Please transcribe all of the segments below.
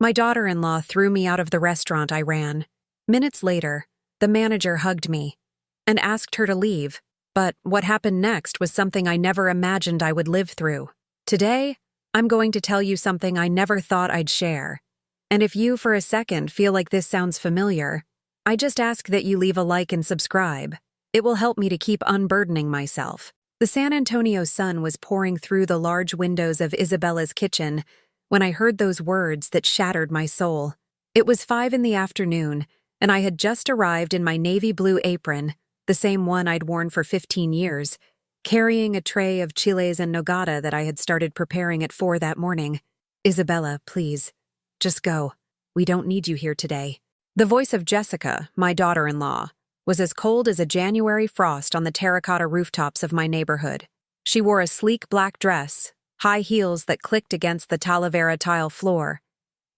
My daughter-in-law threw me out of the restaurant I ran. Minutes later, the manager hugged me and asked her to leave, but what happened next was something I never imagined I would live through. Today, I'm going to tell you something I never thought I'd share. And if you, for a second, feel like this sounds familiar, I just ask that you leave a like and subscribe. It will help me to keep unburdening myself. The San Antonio sun was pouring through the large windows of Isabella's kitchen when I heard those words that shattered my soul. It was 5 in the afternoon, and I had just arrived in my navy blue apron, the same one I'd worn for 15 years, carrying a tray of chiles and nogada that I had started preparing at 4 that morning. "Isabella, please, just go. We don't need you here today." The voice of Jessica, my daughter-in-law, was as cold as a January frost on the terracotta rooftops of my neighborhood. She wore a sleek black dress, high heels that clicked against the Talavera tile floor,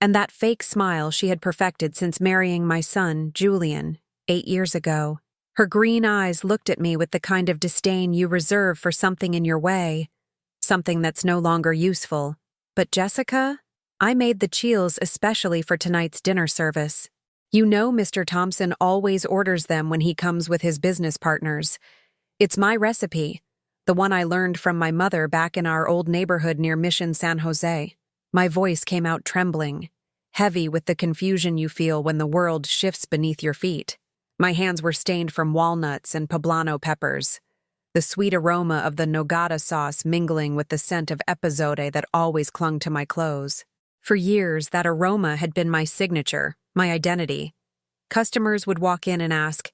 and that fake smile she had perfected since marrying my son, Julian, 8 years ago. Her green eyes looked at me with the kind of disdain you reserve for something in your way, something that's no longer useful. "But Jessica, I made the chiles especially for tonight's dinner service. You know Mr. Thompson always orders them when he comes with his business partners. It's my recipe, the one I learned from my mother back in our old neighborhood near Mission San Jose." My voice came out trembling, heavy with the confusion you feel when the world shifts beneath your feet. My hands were stained from walnuts and poblano peppers, the sweet aroma of the nogada sauce mingling with the scent of epazote that always clung to my clothes. For years, that aroma had been my signature, my identity. Customers would walk in and ask,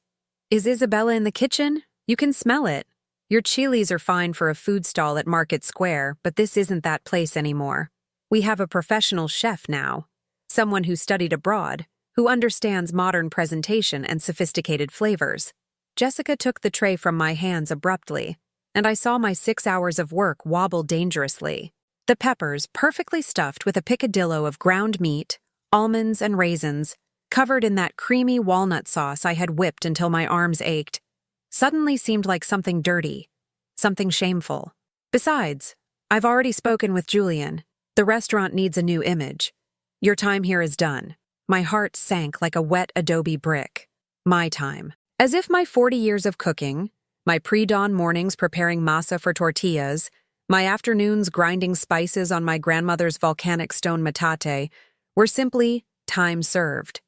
"Is Isabella in the kitchen? You can smell it. Your chiles are fine for a food stall at Market Square, but this isn't that place anymore. We have a professional chef now, someone who studied abroad, who understands modern presentation and sophisticated flavors." Jessica took the tray from my hands abruptly, and I saw my 6 hours of work wobble dangerously. The peppers, perfectly stuffed with a picadillo of ground meat, almonds, and raisins, covered in that creamy walnut sauce I had whipped until my arms ached, suddenly seemed like something dirty, something shameful. Besides, I've already spoken with Julian. The restaurant needs a new image. Your time here is done. My heart sank like a wet adobe brick. My time. As if my 40 years of cooking, my pre-dawn mornings preparing masa for tortillas, my afternoons grinding spices on my grandmother's volcanic stone metate, were simply time served.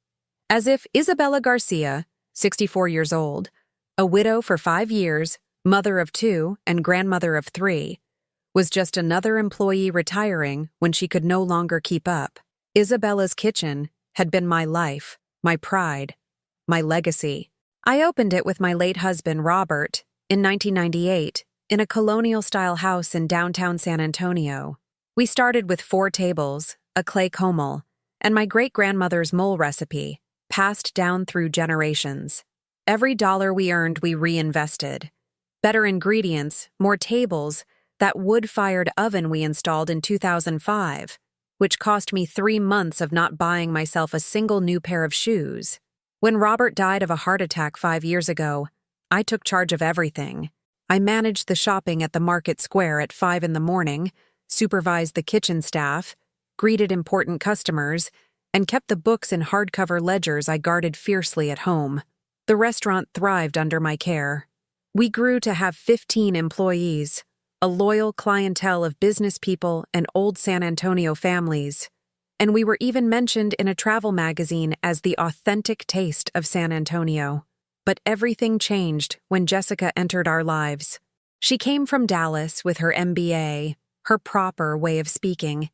As if Isabella Garcia, 64 years old, a widow for 5 years, mother of 2, and grandmother of 3, was just another employee retiring when she could no longer keep up. Isabella's kitchen had been my life, my pride, my legacy. I opened it with my late husband, Robert, in 1998, in a colonial-style house in downtown San Antonio. We started with 4 tables, a clay comal, and my great-grandmother's mole recipe, passed down through generations. Every dollar we earned, we reinvested. Better ingredients, more tables, that wood-fired oven we installed in 2005, which cost me 3 months of not buying myself a single new pair of shoes. When Robert died of a heart attack 5 years ago, I took charge of everything. I managed the shopping at the Market Square at 5 in the morning, supervised the kitchen staff, greeted important customers, and kept the books in hardcover ledgers I guarded fiercely at home. The restaurant thrived under my care. We grew to have 15 employees, a loyal clientele of business people and old San Antonio families, and we were even mentioned in a travel magazine as the authentic taste of San Antonio. But everything changed when Jessica entered our lives. She came from Dallas with her MBA, her proper way of speaking,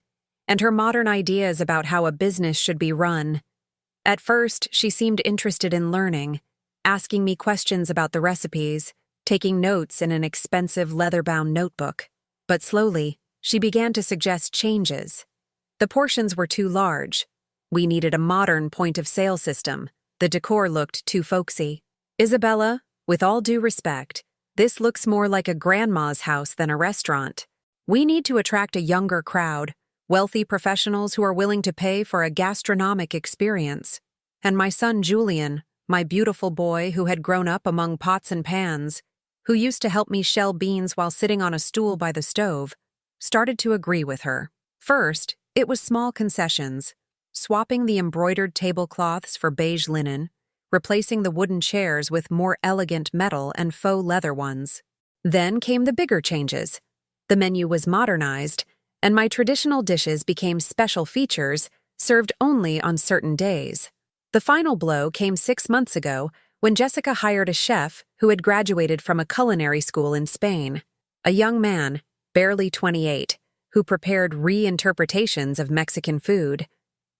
and her modern ideas about how a business should be run. At first, she seemed interested in learning, asking me questions about the recipes, taking notes in an expensive leather-bound notebook. But slowly, she began to suggest changes. The portions were too large. We needed a modern point-of-sale system. The decor looked too folksy. "Isabella, with all due respect, this looks more like a grandma's house than a restaurant. We need to attract a younger crowd, wealthy professionals who are willing to pay for a gastronomic experience. And my son Julian, my beautiful boy who had grown up among pots and pans, who used to help me shell beans while sitting on a stool by the stove, started to agree with her. First, it was small concessions, swapping the embroidered tablecloths for beige linen, replacing the wooden chairs with more elegant metal and faux leather ones. Then came the bigger changes. The menu was modernized, and my traditional dishes became special features served only on certain days. The final blow came 6 months ago when Jessica hired a chef who had graduated from a culinary school in Spain. A young man, barely 28, who prepared reinterpretations of Mexican food.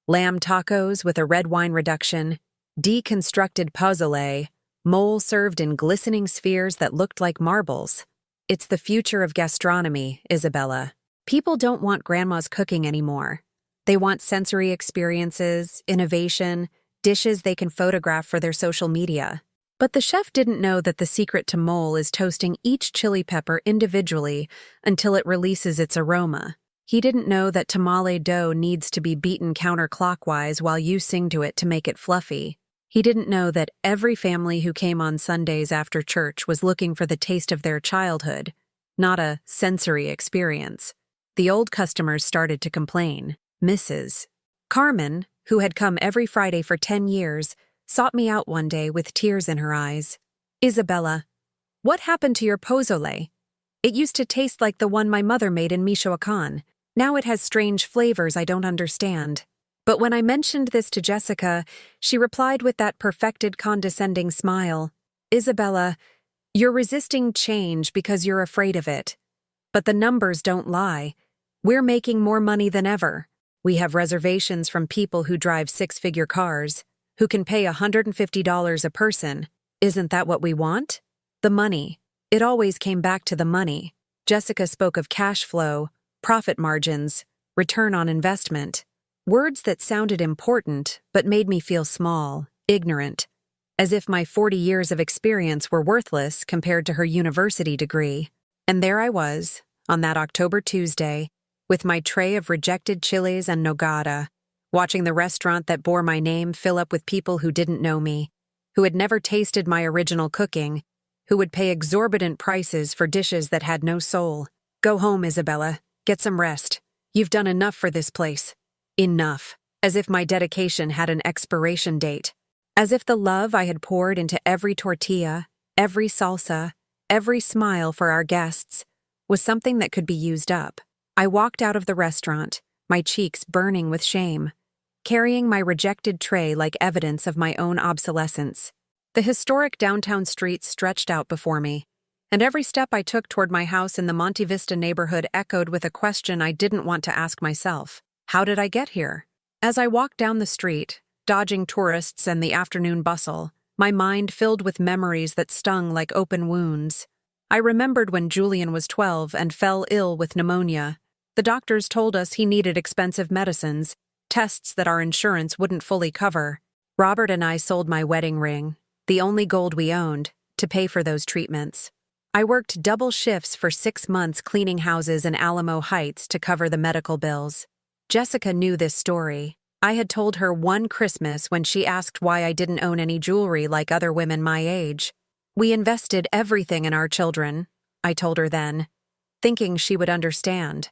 Lamb tacos with a red wine reduction, deconstructed pozole, mole served in glistening spheres that looked like marbles. It's the future of gastronomy, Isabella. People don't want grandma's cooking anymore. They want sensory experiences, innovation, dishes they can photograph for their social media. But the chef didn't know that the secret to mole is toasting each chili pepper individually until it releases its aroma. He didn't know that tamale dough needs to be beaten counterclockwise while you sing to it to make it fluffy. He didn't know that every family who came on Sundays after church was looking for the taste of their childhood, not a sensory experience. The old customers started to complain. Mrs. Carmen, who had come every Friday for 10 years, sought me out one day with tears in her eyes. Isabella, what happened to your pozole? It used to taste like the one my mother made in Michoacan. Now it has strange flavors I don't understand. But when I mentioned this to Jessica, she replied with that perfected condescending smile. Isabella, you're resisting change because you're afraid of it. But the numbers don't lie. We're making more money than ever. We have reservations from people who drive 6-figure cars, who can pay $150 a person. Isn't that what we want? The money. It always came back to the money. Jessica spoke of cash flow, profit margins, return on investment. Words that sounded important but made me feel small, ignorant, as if my 40 years of experience were worthless compared to her university degree. And there I was, on that October Tuesday, with my tray of rejected chilies and nogada, watching the restaurant that bore my name fill up with people who didn't know me, who had never tasted my original cooking, who would pay exorbitant prices for dishes that had no soul. Go home, Isabella. Get some rest. You've done enough for this place. Enough. As if my dedication had an expiration date. As if the love I had poured into every tortilla, every salsa, every smile for our guests was something that could be used up. I walked out of the restaurant, my cheeks burning with shame, carrying my rejected tray like evidence of my own obsolescence. The historic downtown streets stretched out before me, and every step I took toward my house in the Monte Vista neighborhood echoed with a question I didn't want to ask myself. How did I get here? As I walked down the street, dodging tourists and the afternoon bustle, my mind filled with memories that stung like open wounds. I remembered when Julian was 12 and fell ill with pneumonia. The doctors told us he needed expensive medicines, tests that our insurance wouldn't fully cover. Robert and I sold my wedding ring, the only gold we owned, to pay for those treatments. I worked double shifts for 6 months cleaning houses in Alamo Heights to cover the medical bills. Jessica knew this story. I had told her one Christmas when she asked why I didn't own any jewelry like other women my age. We invested everything in our children, I told her then, thinking she would understand,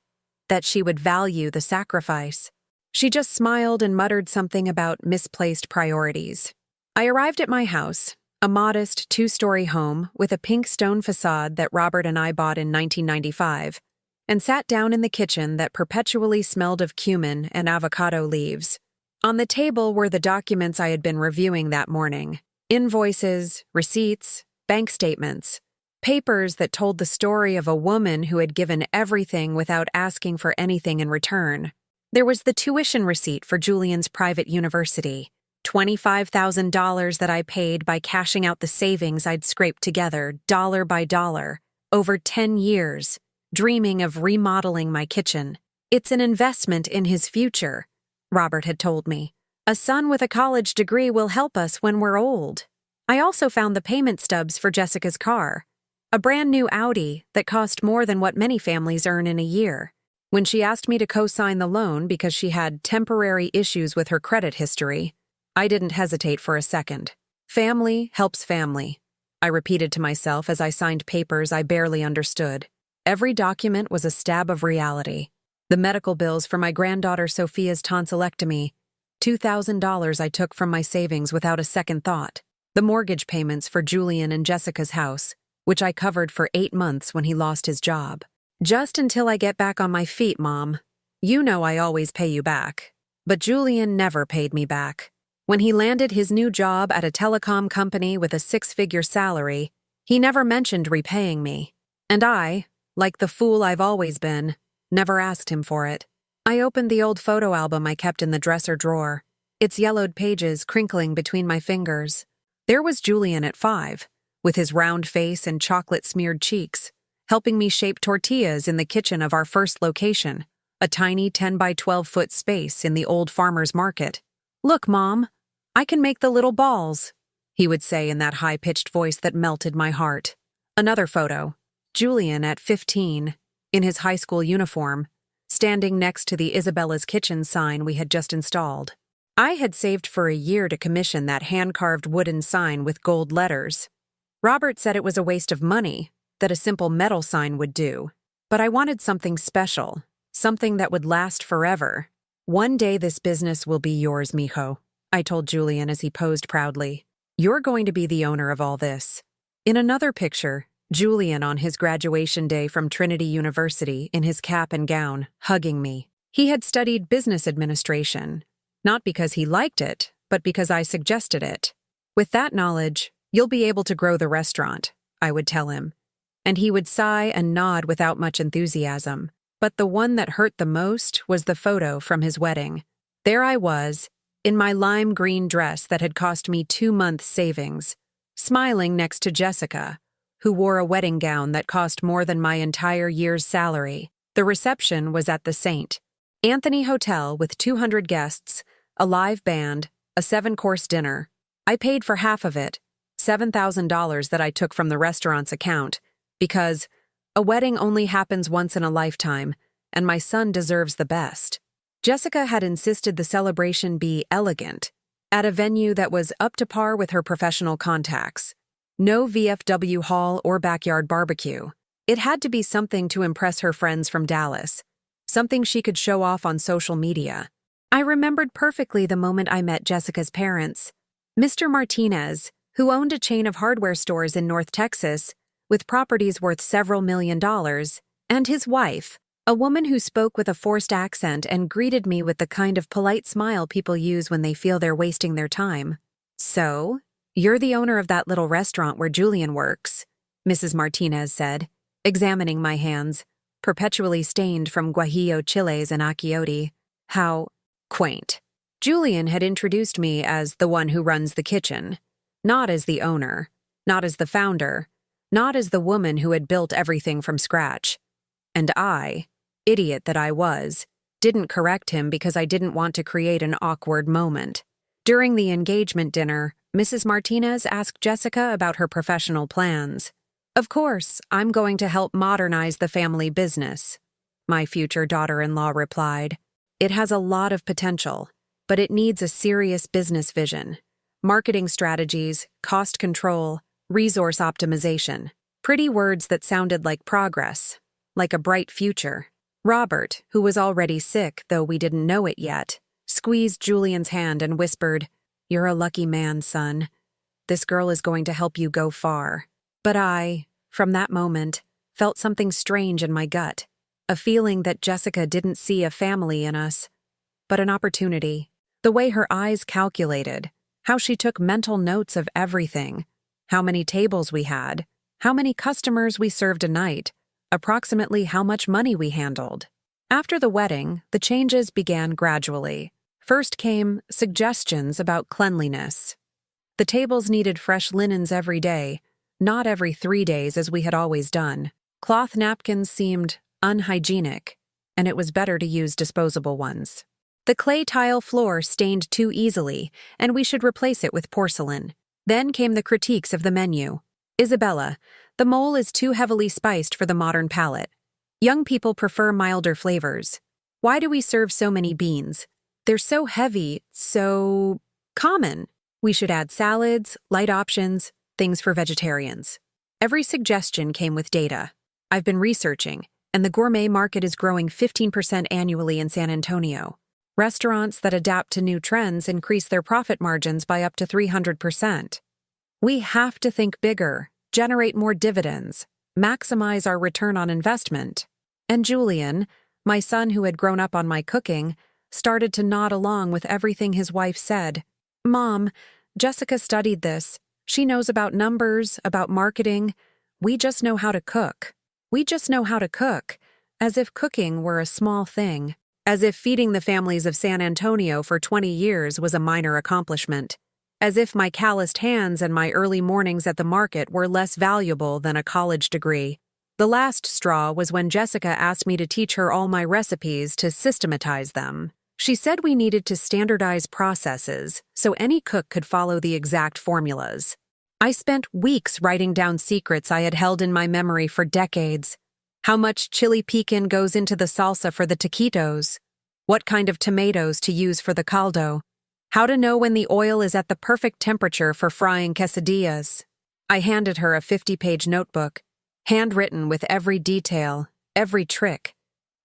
that she would value the sacrifice. She just smiled and muttered something about misplaced priorities. I arrived at my house, a modest 2-story home with a pink stone facade that Robert and I bought in 1995, and sat down in the kitchen that perpetually smelled of cumin and avocado leaves. On the table were the documents I had been reviewing that morning: invoices, receipts, bank statements, papers that told the story of a woman who had given everything without asking for anything in return. There was the tuition receipt for Julian's private university, $25,000 that I paid by cashing out the savings I'd scraped together, dollar by dollar, over 10 years, dreaming of remodeling my kitchen. It's an investment in his future, Robert had told me. A son with a college degree will help us when we're old. I also found the payment stubs for Jessica's car, a brand new Audi that cost more than what many families earn in a year. When she asked me to co-sign the loan because she had temporary issues with her credit history, I didn't hesitate for a second. Family helps family, I repeated to myself as I signed papers I barely understood. Every document was a stab of reality. The medical bills for my granddaughter Sophia's tonsillectomy, $2,000 I took from my savings without a second thought. The mortgage payments for Julian and Jessica's house, which I covered for 8 months when he lost his job. Just until I get back on my feet, Mom. You know I always pay you back. But Julian never paid me back. When he landed his new job at a telecom company with a 6-figure salary, he never mentioned repaying me. And I, like the fool I've always been, never asked him for it. I opened the old photo album I kept in the dresser drawer, its yellowed pages crinkling between my fingers. There was Julian at 5, with his round face and chocolate-smeared cheeks, helping me shape tortillas in the kitchen of our first location, a tiny 10 by 12-foot space in the old farmer's market. "Look, Mom, I can make the little balls," he would say in that high-pitched voice that melted my heart. Another photo. Julian at 15, in his high school uniform, standing next to the Isabella's Kitchen sign we had just installed. I had saved for a year to commission that hand-carved wooden sign with gold letters. Robert said it was a waste of money, that a simple metal sign would do. But I wanted something special, something that would last forever. "One day this business will be yours, mijo," I told Julian as he posed proudly. "You're going to be the owner of all this." In another picture, Julian on his graduation day from Trinity University in his cap and gown, hugging me. He had studied business administration, not because he liked it, but because I suggested it. "With that knowledge, you'll be able to grow the restaurant," I would tell him. And he would sigh and nod without much enthusiasm. But the one that hurt the most was the photo from his wedding. There I was, in my lime green dress that had cost me 2 months' savings, smiling next to Jessica, who wore a wedding gown that cost more than my entire year's salary. The reception was at the St. Anthony Hotel with 200 guests, a live band, a 7-course dinner. I paid for half of it, $7,000 that I took from the restaurant's account, because a wedding only happens once in a lifetime, and my son deserves the best. Jessica had insisted the celebration be elegant, at a venue that was up to par with her professional contacts. No VFW hall or backyard barbecue. It had to be something to impress her friends from Dallas, something she could show off on social media. I remembered perfectly the moment I met Jessica's parents. Mr. Martinez, who owned a chain of hardware stores in North Texas, with properties worth several $1,000,000, and his wife, a woman who spoke with a forced accent and greeted me with the kind of polite smile people use when they feel they're wasting their time. "So, you're the owner of that little restaurant where Julian works," Mrs. Martinez said, examining my hands, perpetually stained from guajillo chiles and achiote. How quaint. Julian had introduced me as the one who runs the kitchen, not as the owner, not as the founder, not as the woman who had built everything from scratch. And I, idiot that I was, didn't correct him because I didn't want to create an awkward moment. During the engagement dinner, Mrs. Martinez asked Jessica about her professional plans. "Of course, I'm going to help modernize the family business," my future daughter-in-law replied. "It has a lot of potential, but it needs a serious business vision, marketing strategies, cost control, resource optimization." Pretty words that sounded like progress, like a bright future. Robert, who was already sick, though we didn't know it yet, squeezed Julian's hand and whispered, "You're a lucky man, son. This girl is going to help you go far." But I, from that moment, felt something strange in my gut, a feeling that Jessica didn't see a family in us, but an opportunity. The way her eyes calculated, how she took mental notes of everything, how many tables we had, how many customers we served a night, approximately how much money we handled. After the wedding, the changes began gradually. First came suggestions about cleanliness. The tables needed fresh linens every day, not every 3 days as we had always done. Cloth napkins seemed unhygienic, and it was better to use disposable ones. The clay tile floor stained too easily, and we should replace it with porcelain. Then came the critiques of the menu. "Isabella, the mole is too heavily spiced for the modern palate. Young people prefer milder flavors. Why do we serve so many beans? They're so heavy, so common. We should add salads, light options, things for vegetarians." Every suggestion came with data. I've been researching, and the gourmet market is growing 15% annually in San Antonio. Restaurants that adapt to new trends increase their profit margins by up to 300%. We have to think bigger, generate more dividends, maximize our return on investment. And Julian, my son who had grown up on my cooking, started to nod along with everything his wife said. "Mom, Jessica studied this. She knows about numbers, about marketing. We just know how to cook. We just know how to cook," as if cooking were a small thing, as if feeding the families of San Antonio for 20 years was a minor accomplishment, as if my calloused hands and my early mornings at the market were less valuable than a college degree. The last straw was when Jessica asked me to teach her all my recipes to systematize them. She said we needed to standardize processes so any cook could follow the exact formulas. I spent weeks writing down secrets I had held in my memory for decades. How much chili piquin goes into the salsa for the taquitos? What kind of tomatoes to use for the caldo? How to know when the oil is at the perfect temperature for frying quesadillas? I handed her a 50-page notebook, handwritten with every detail, every trick,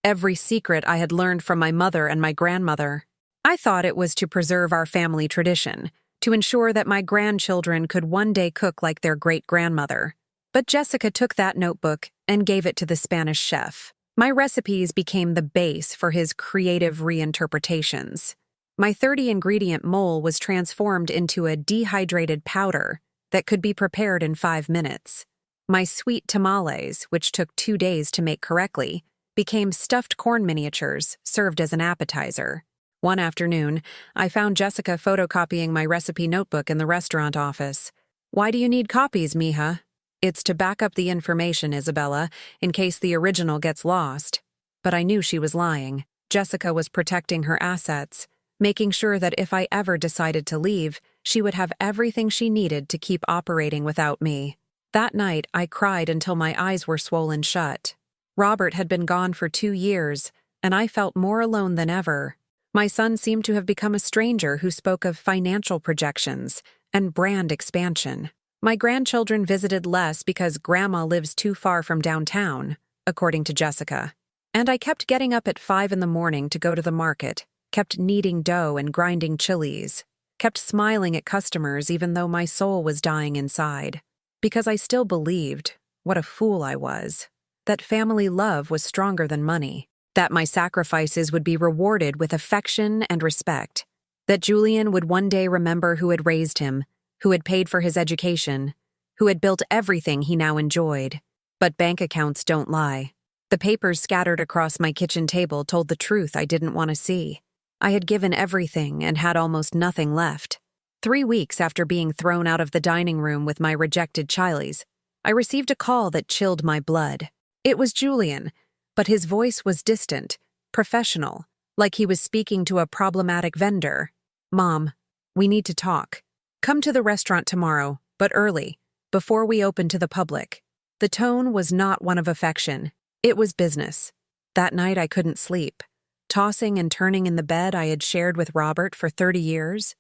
every secret I had learned from my mother and my grandmother. I thought it was to preserve our family tradition, to ensure that my grandchildren could one day cook like their great-grandmother. But Jessica took that notebook and gave it to the Spanish chef. My recipes became the base for his creative reinterpretations. My 30-ingredient mole was transformed into a dehydrated powder that could be prepared in 5 minutes. My sweet tamales, which took 2 days to make correctly, became stuffed corn miniatures served as an appetizer. One afternoon, I found Jessica photocopying my recipe notebook in the restaurant office. "Why do you need copies, mija?" "It's to back up the information, Isabella, in case the original gets lost." But I knew she was lying. Jessica was protecting her assets, making sure that if I ever decided to leave, she would have everything she needed to keep operating without me. That night, I cried until my eyes were swollen shut. Robert had been gone for 2 years, and I felt more alone than ever. My son seemed to have become a stranger who spoke of financial projections and brand expansion. My grandchildren visited less because Grandma lives too far from downtown, according to Jessica. And I kept getting up at 5 in the morning to go to the market, kept kneading dough and grinding chilies, kept smiling at customers even though my soul was dying inside. Because I still believed, what a fool I was, that family love was stronger than money, that my sacrifices would be rewarded with affection and respect, that Julian would one day remember who had raised him, who had paid for his education, who had built everything he now enjoyed. But bank accounts don't lie. The papers scattered across my kitchen table told the truth I didn't want to see. I had given everything and had almost nothing left. 3 weeks after being thrown out of the dining room with my rejected chilies, I received a call that chilled my blood. It was Julian, but his voice was distant, professional, like he was speaking to a problematic vendor. "Mom, we need to talk. Come to the restaurant tomorrow, but early, before we open to the public." The tone was not one of affection. It was business. That night I couldn't sleep, tossing and turning in the bed I had shared with Robert for 30 years,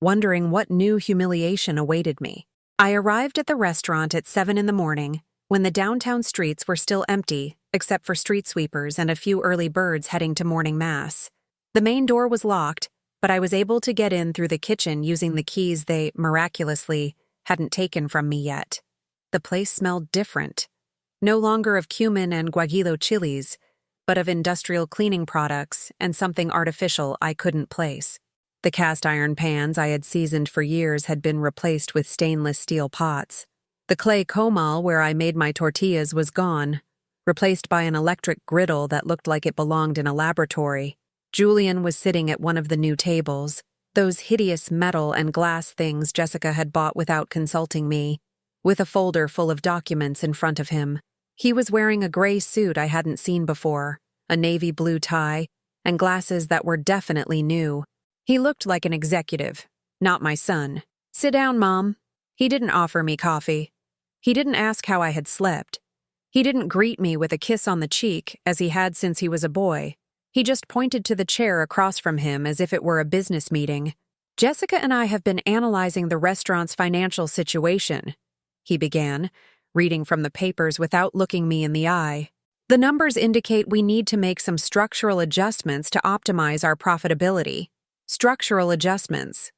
wondering what new humiliation awaited me. I arrived at the restaurant at 7 in the morning, when the downtown streets were still empty, except for street sweepers and a few early birds heading to morning mass. The main door was locked, but I was able to get in through the kitchen using the keys they, miraculously, hadn't taken from me yet. The place smelled different. No longer of cumin and guajillo chilies, but of industrial cleaning products and something artificial I couldn't place. The cast iron pans I had seasoned for years had been replaced with stainless steel pots. The clay comal where I made my tortillas was gone, replaced by an electric griddle that looked like it belonged in a laboratory. Julian was sitting at one of the new tables, those hideous metal and glass things Jessica had bought without consulting me, with a folder full of documents in front of him. He was wearing a gray suit I hadn't seen before, a navy blue tie, and glasses that were definitely new. He looked like an executive, not my son. "Sit down, Mom." He didn't offer me coffee. He didn't ask how I had slept. He didn't greet me with a kiss on the cheek, as he had since he was a boy. He just pointed to the chair across from him as if it were a business meeting. "Jessica and I have been analyzing the restaurant's financial situation," he began, reading from the papers without looking me in the eye. The numbers indicate we need to make some structural adjustments to optimize our profitability. Structural adjustments.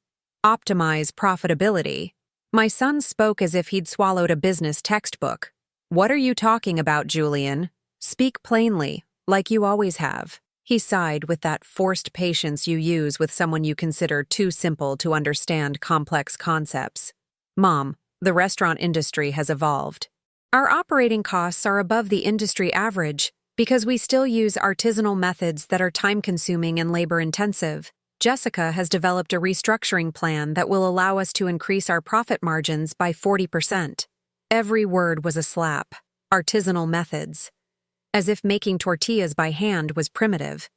Optimize profitability. My son spoke as if he'd swallowed a business textbook. What are you talking about, Julian? Speak plainly, like you always have. He sighed with that forced patience you use with someone you consider too simple to understand complex concepts. Mom, the restaurant industry has evolved. Our operating costs are above the industry average because we still use artisanal methods that are time-consuming and labor-intensive. Jessica has developed a restructuring plan that will allow us to increase our profit margins by 40%. Every word was a slap. Artisanal methods. As if making tortillas by hand was primitive.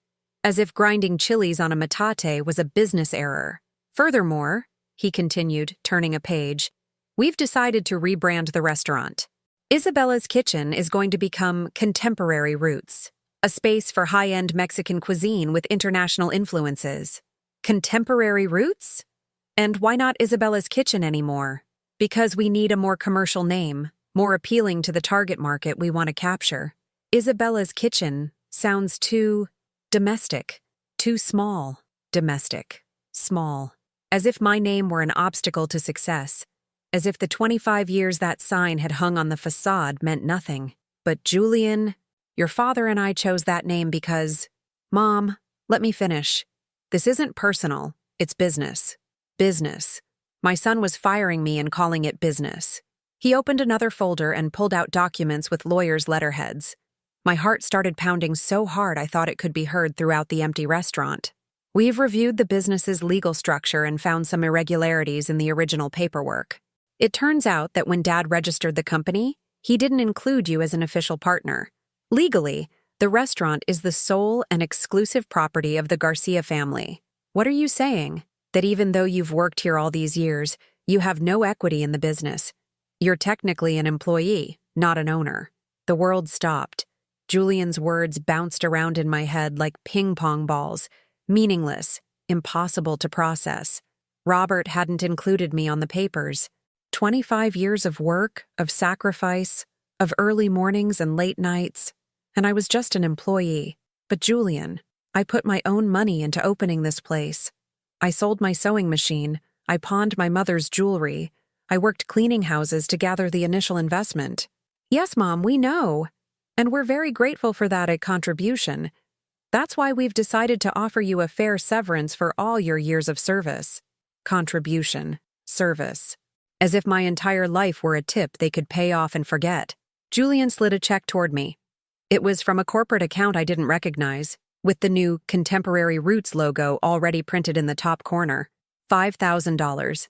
As if grinding chilies on a metate was a business error. Furthermore, he continued, turning a page, we've decided to rebrand the restaurant. Isabella's Kitchen is going to become Contemporary Roots, a space for high-end Mexican cuisine with international influences. Contemporary Roots? And why not Isabella's Kitchen anymore? Because we need a more commercial name, more appealing to the target market we want to capture. Isabella's Kitchen sounds too domestic, too small. Domestic, small. As if my name were an obstacle to success. As if the 25 years that sign had hung on the facade meant nothing. But Julian, your father and I chose that name because… Mom, let me finish. This isn't personal, it's business. Business. My son was firing me and calling it business. He opened another folder and pulled out documents with lawyers' letterheads. My heart started pounding so hard I thought it could be heard throughout the empty restaurant. We've reviewed the business's legal structure and found some irregularities in the original paperwork. It turns out that when Dad registered the company, he didn't include you as an official partner. Legally, the restaurant is the sole and exclusive property of the Garcia family. What are you saying? That even though you've worked here all these years, you have no equity in the business. You're technically an employee, not an owner. The world stopped. Julian's words bounced around in my head like ping-pong balls, meaningless, impossible to process. Robert hadn't included me on the papers. 25 years of work, of sacrifice, of early mornings and late nights, and I was just an employee. But Julian, I put my own money into opening this place. I sold my sewing machine, I pawned my mother's jewelry, I worked cleaning houses to gather the initial investment. Yes, Mom, we know. And we're very grateful for that contribution. That's why we've decided to offer you a fair severance for all your years of service. Contribution. Service. As if my entire life were a tip they could pay off and forget. Julian slid a check toward me. It was from a corporate account I didn't recognize, with the new Contemporary Roots logo already printed in the top corner. $5,000.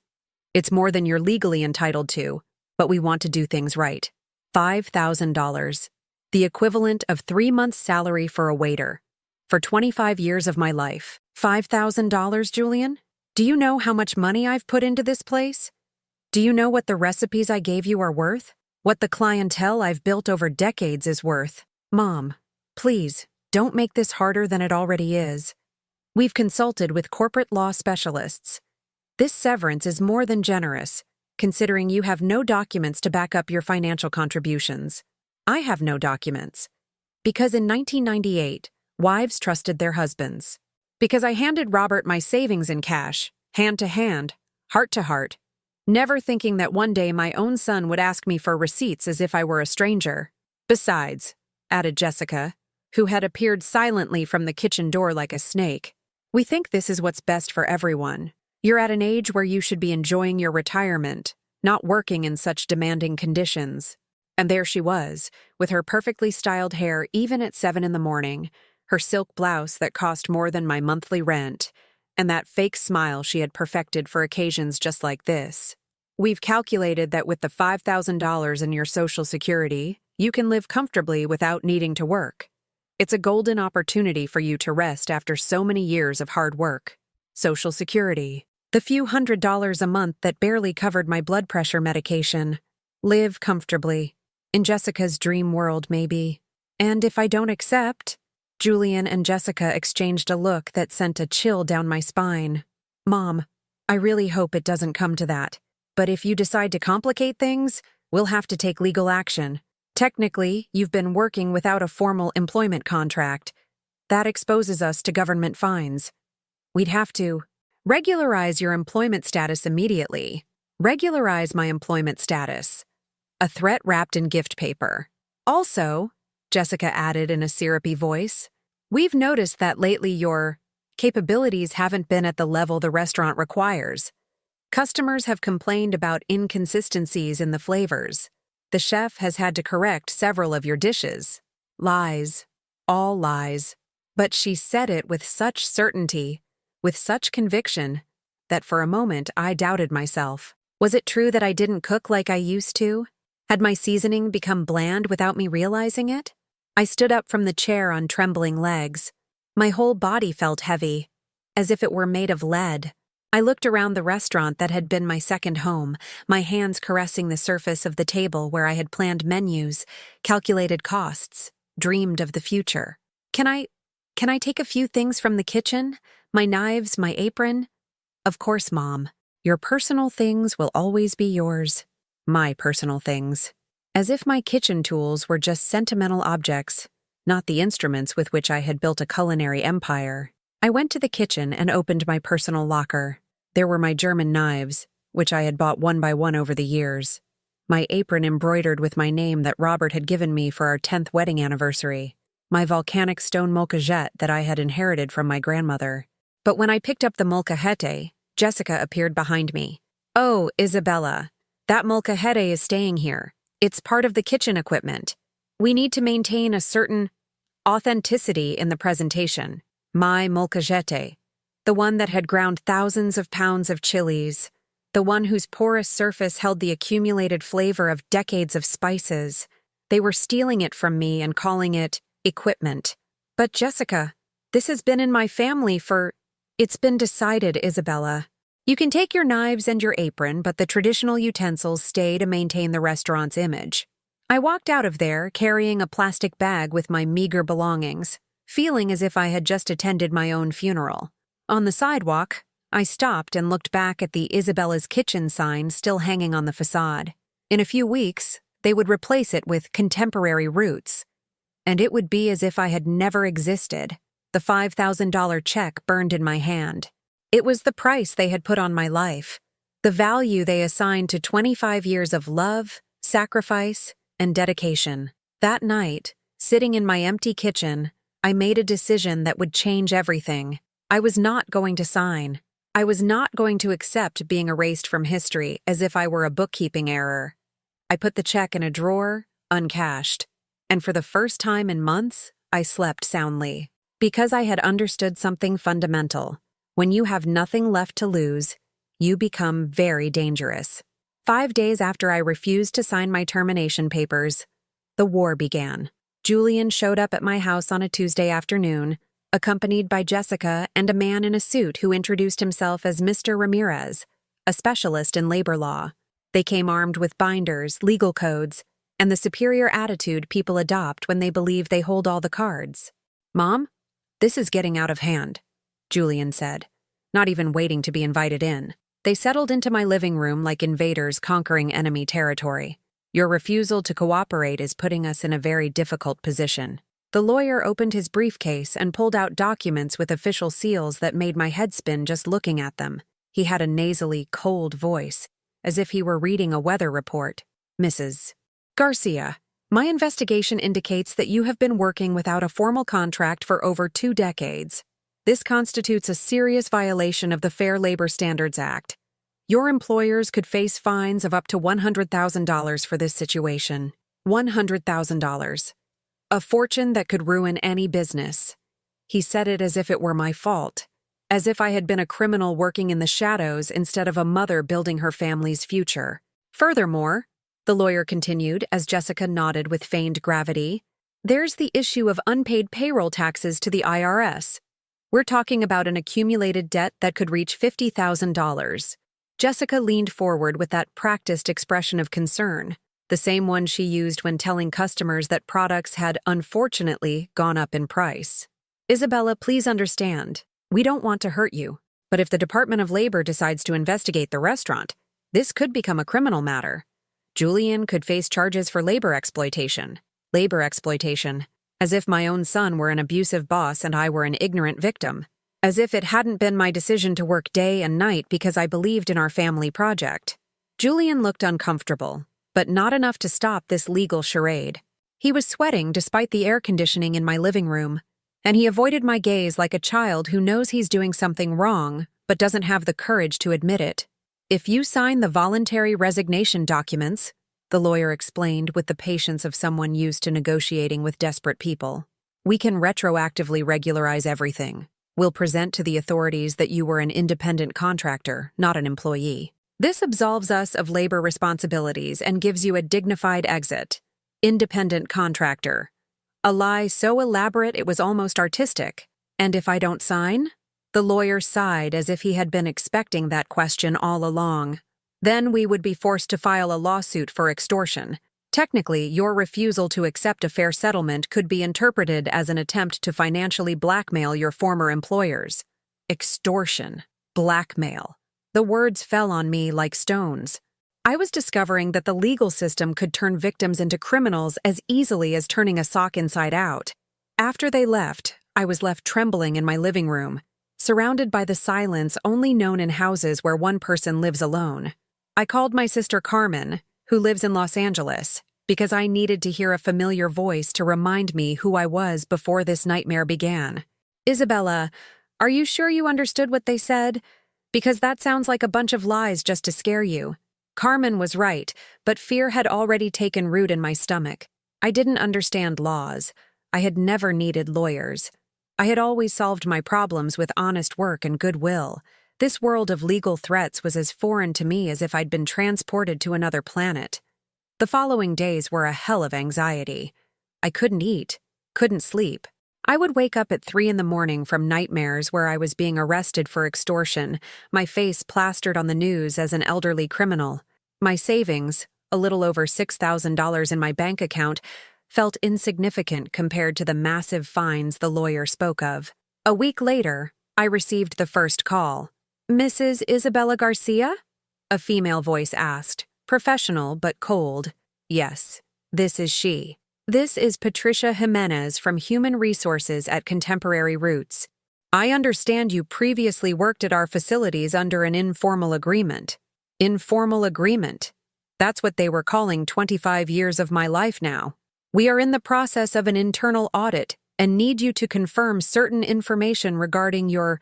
It's more than you're legally entitled to, but we want to do things right. $5,000. The equivalent of 3 months' salary for a waiter. For 25 years of my life. $5,000, Julian? Do you know how much money I've put into this place? Do you know what the recipes I gave you are worth? What the clientele I've built over decades is worth? Mom, please, don't make this harder than it already is. We've consulted with corporate law specialists. This severance is more than generous, considering you have no documents to back up your financial contributions. I have no documents. Because in 1998, wives trusted their husbands. Because I handed Robert my savings in cash, hand to hand, heart to heart, never thinking that one day my own son would ask me for receipts as if I were a stranger. Besides, added Jessica, who had appeared silently from the kitchen door like a snake, we think this is what's best for everyone. You're at an age where you should be enjoying your retirement, not working in such demanding conditions. And there she was, with her perfectly styled hair even at 7 a.m, her silk blouse that cost more than my monthly rent, and that fake smile she had perfected for occasions just like this. We've calculated that with the $5,000 in your Social Security, you can live comfortably without needing to work. It's a golden opportunity for you to rest after so many years of hard work. Social Security. The few $100s a month that barely covered my blood pressure medication. Live comfortably. In Jessica's dream world, maybe. And if I don't accept… Julian and Jessica exchanged a look that sent a chill down my spine. Mom, I really hope it doesn't come to that. But if you decide to complicate things, we'll have to take legal action. Technically, you've been working without a formal employment contract. That exposes us to government fines. We'd have to regularize your employment status immediately. Regularize my employment status. A threat wrapped in gift paper. Also, Jessica added in a syrupy voice, we've noticed that lately your capabilities haven't been at the level the restaurant requires. Customers have complained about inconsistencies in the flavors. The chef has had to correct several of your dishes. Lies. All lies. But she said it with such certainty, with such conviction, that for a moment I doubted myself. Was it true that I didn't cook like I used to? Had my seasoning become bland without me realizing it? I stood up from the chair on trembling legs. My whole body felt heavy, as if it were made of lead. I looked around the restaurant that had been my second home, my hands caressing the surface of the table where I had planned menus, calculated costs, dreamed of the future. Can I take a few things from the kitchen? My knives, my apron? Of course, Mom. Your personal things will always be yours. My personal things. As if my kitchen tools were just sentimental objects, not the instruments with which I had built a culinary empire. I went to the kitchen and opened my personal locker. There were my German knives, which I had bought one by one over the years. My apron embroidered with my name that Robert had given me for our 10th wedding anniversary. My volcanic stone molcajete that I had inherited from my grandmother. But when I picked up the molcajete, Jessica appeared behind me. Oh, Isabella, that molcajete is staying here. It's part of the kitchen equipment. We need to maintain a certain authenticity in the presentation. My molcajete, the one that had ground thousands of pounds of chilies, the one whose porous surface held the accumulated flavor of decades of spices. They were stealing it from me and calling it equipment. But Jessica, this has been in my family for... It's been decided, Isabella. You can take your knives and your apron, but the traditional utensils stay to maintain the restaurant's image. I walked out of there carrying a plastic bag with my meager belongings, feeling as if I had just attended my own funeral. On the sidewalk, I stopped and looked back at the Isabella's Kitchen sign still hanging on the facade. In a few weeks, they would replace it with Contemporary Roots, and it would be as if I had never existed. The $5,000 check burned in my hand. It was the price they had put on my life, the value they assigned to 25 years of love, sacrifice, and dedication. That night, sitting in my empty kitchen, I made a decision that would change everything. I was not going to sign. I was not going to accept being erased from history as if I were a bookkeeping error. I put the check in a drawer, uncashed, and for the first time in months, I slept soundly. Because I had understood something fundamental. When you have nothing left to lose, you become very dangerous. 5 days after I refused to sign my termination papers, the war began. Julian showed up at my house on a Tuesday afternoon, accompanied by Jessica and a man in a suit who introduced himself as Mr. Ramirez, a specialist in labor law. They came armed with binders, legal codes, and the superior attitude people adopt when they believe they hold all the cards. "Mom, this is getting out of hand," Julian said, not even waiting to be invited in. They settled into my living room like invaders conquering enemy territory. "Your refusal to cooperate is putting us in a very difficult position." The lawyer opened his briefcase and pulled out documents with official seals that made my head spin just looking at them. He had a nasally, cold voice, as if he were reading a weather report. "Mrs. Garcia, my investigation indicates that you have been working without a formal contract for over 2 decades. This constitutes a serious violation of the Fair Labor Standards Act. Your employers could face fines of up to $100,000 for this situation. $100,000. A fortune that could ruin any business." He said it as if it were my fault, as if I had been a criminal working in the shadows instead of a mother building her family's future. "Furthermore," the lawyer continued as Jessica nodded with feigned gravity, "there's the issue of unpaid payroll taxes to the IRS. We're talking about an accumulated debt that could reach $50,000. Jessica leaned forward with that practiced expression of concern, the same one she used when telling customers that products had unfortunately gone up in price. "Isabella, please understand, we don't want to hurt you, but if the Department of Labor decides to investigate the restaurant, this could become a criminal matter." Julian could face charges for labor exploitation. Labor exploitation. As if my own son were an abusive boss and I were an ignorant victim. As if it hadn't been my decision to work day and night because I believed in our family project. Julian looked uncomfortable, but not enough to stop this legal charade. He was sweating despite the air conditioning in my living room, and he avoided my gaze like a child who knows he's doing something wrong but doesn't have the courage to admit it. "If you sign the voluntary resignation documents," the lawyer explained with the patience of someone used to negotiating with desperate people, "we can retroactively regularize everything. We'll present to the authorities that you were an independent contractor, not an employee. This absolves us of labor responsibilities and gives you a dignified exit. Independent contractor. A lie so elaborate it was almost artistic. And if I don't sign?" The lawyer sighed as if he had been expecting that question all along. "Then we would be forced to file a lawsuit for extortion. Technically, your refusal to accept a fair settlement could be interpreted as an attempt to financially blackmail your former employers." Extortion. Blackmail. The words fell on me like stones. I was discovering that the legal system could turn victims into criminals as easily as turning a sock inside out. After they left, I was left trembling in my living room, surrounded by the silence only known in houses where one person lives alone. I called my sister Carmen, who lives in Los Angeles, because I needed to hear a familiar voice to remind me who I was before this nightmare began. "Isabella, are you sure you understood what they said? Because that sounds like a bunch of lies just to scare you." Carmen was right, but fear had already taken root in my stomach. I didn't understand laws. I had never needed lawyers. I had always solved my problems with honest work and goodwill. This world of legal threats was as foreign to me as if I'd been transported to another planet. The following days were a hell of anxiety. I couldn't eat, couldn't sleep. I would wake up at 3 a.m. from nightmares where I was being arrested for extortion, my face plastered on the news as an elderly criminal. My savings, a little over $6,000 in my bank account, felt insignificant compared to the massive fines the lawyer spoke of. A week later, I received the first call. "Mrs. Isabella Garcia?" a female voice asked, professional but cold. "Yes, this is she. This is Patricia Jimenez from Human Resources at Contemporary Roots. I understand you previously worked at our facilities under an informal agreement." Informal agreement. That's what they were calling 25 years of my life now. "We are in the process of an internal audit and need you to confirm certain information regarding your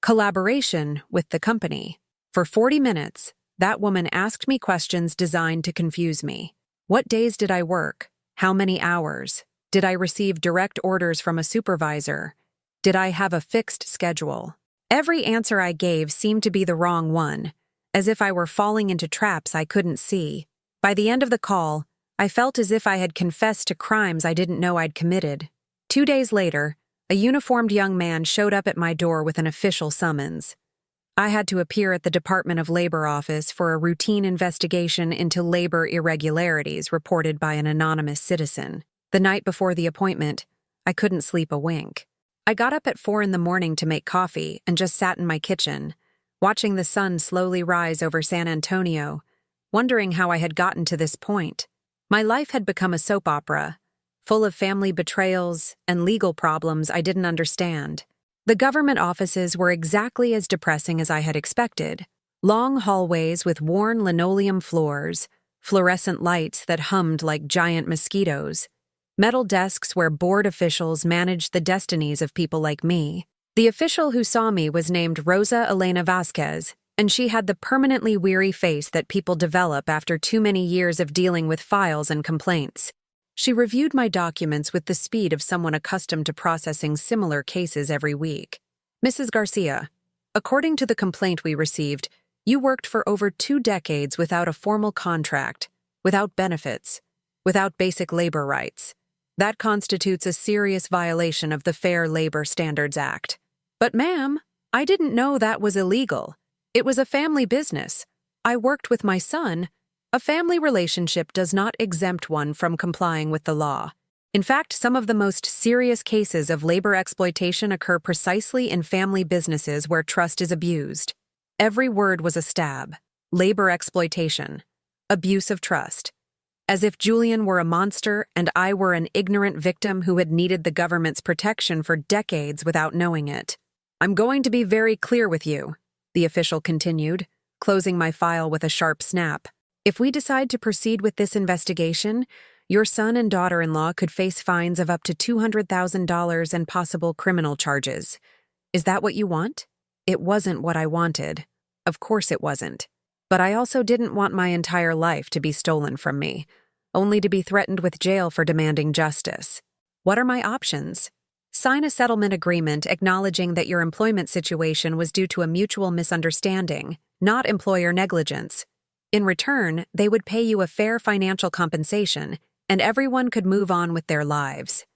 collaboration with the company." For 40 minutes, that woman asked me questions designed to confuse me. What days did I work? How many hours? Did I receive direct orders from a supervisor? Did I have a fixed schedule? Every answer I gave seemed to be the wrong one, as if I were falling into traps I couldn't see. By the end of the call, I felt as if I had confessed to crimes I didn't know I'd committed. 2 days later, a uniformed young man showed up at my door with an official summons. I had to appear at the Department of Labor office for a routine investigation into labor irregularities reported by an anonymous citizen. The night before the appointment, I couldn't sleep a wink. I got up at 4 a.m. to make coffee and just sat in my kitchen, watching the sun slowly rise over San Antonio, wondering how I had gotten to this point. My life had become a soap opera, full of family betrayals and legal problems I didn't understand. The government offices were exactly as depressing as I had expected. Long hallways with worn linoleum floors, fluorescent lights that hummed like giant mosquitoes, metal desks where bored officials managed the destinies of people like me. The official who saw me was named Rosa Elena Vasquez, and she had the permanently weary face that people develop after too many years of dealing with files and complaints. She reviewed my documents with the speed of someone accustomed to processing similar cases every week. "Mrs. Garcia, according to the complaint we received, you worked for over 2 decades without a formal contract, without benefits, without basic labor rights. That constitutes a serious violation of the Fair Labor Standards Act." "But ma'am, I didn't know that was illegal. It was a family business. I worked with my son." A family relationship does not exempt one from complying with the law. In fact, some of the most serious cases of labor exploitation occur precisely in family businesses where trust is abused. Every word was a stab. Labor exploitation. Abuse of trust. as if Julian were a monster and I were an ignorant victim who had needed the government's protection for decades without knowing it. "I'm going to be very clear with you," the official continued, closing my file with a sharp snap. "If we decide to proceed with this investigation, your son and daughter-in-law could face fines of up to $200,000 and possible criminal charges. Is that what you want?" It wasn't what I wanted. Of course it wasn't. But I also didn't want my entire life to be stolen from me, only to be threatened with jail for demanding justice. What are my options? Sign a settlement agreement acknowledging that your employment situation was due to a mutual misunderstanding, not employer negligence. In return, they would pay you a fair financial compensation, and everyone could move on with their lives.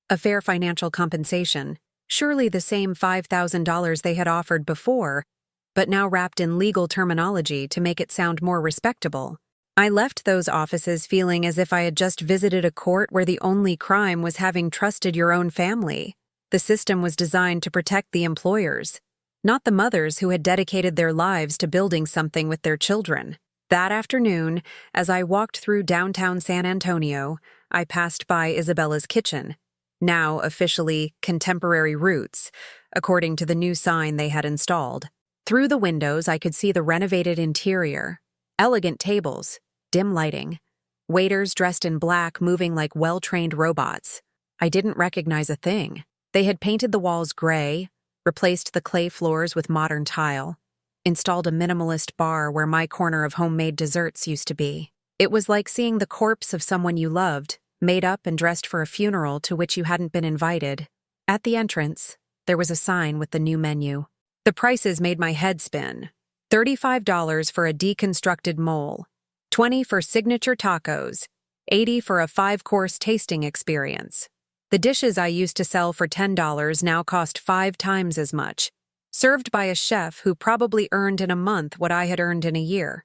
A fair financial compensation, surely the same $5,000 they had offered before, but now wrapped in legal terminology to make it sound more respectable. I left those offices feeling as if I had just visited a court where the only crime was having trusted your own family. The system was designed to protect the employers, not the mothers who had dedicated their lives to building something with their children. That afternoon, as I walked through downtown San Antonio, I passed by Isabella's Kitchen, now officially Contemporary Roots, according to the new sign they had installed. Through the windows, I could see the renovated interior, elegant tables, dim lighting, waiters dressed in black moving like well-trained robots. I didn't recognize a thing. They had painted the walls gray, replaced the clay floors with modern tile, installed a minimalist bar where my corner of homemade desserts used to be. It was like seeing the corpse of someone you loved, made up and dressed for a funeral to which you hadn't been invited. At the entrance, there was a sign with the new menu. The prices made my head spin. $35 for a deconstructed mole, $20 for signature tacos, $80 for a 5-course tasting experience. The dishes I used to sell for $10 now cost 5 times as much, served by a chef who probably earned in a month what I had earned in a year.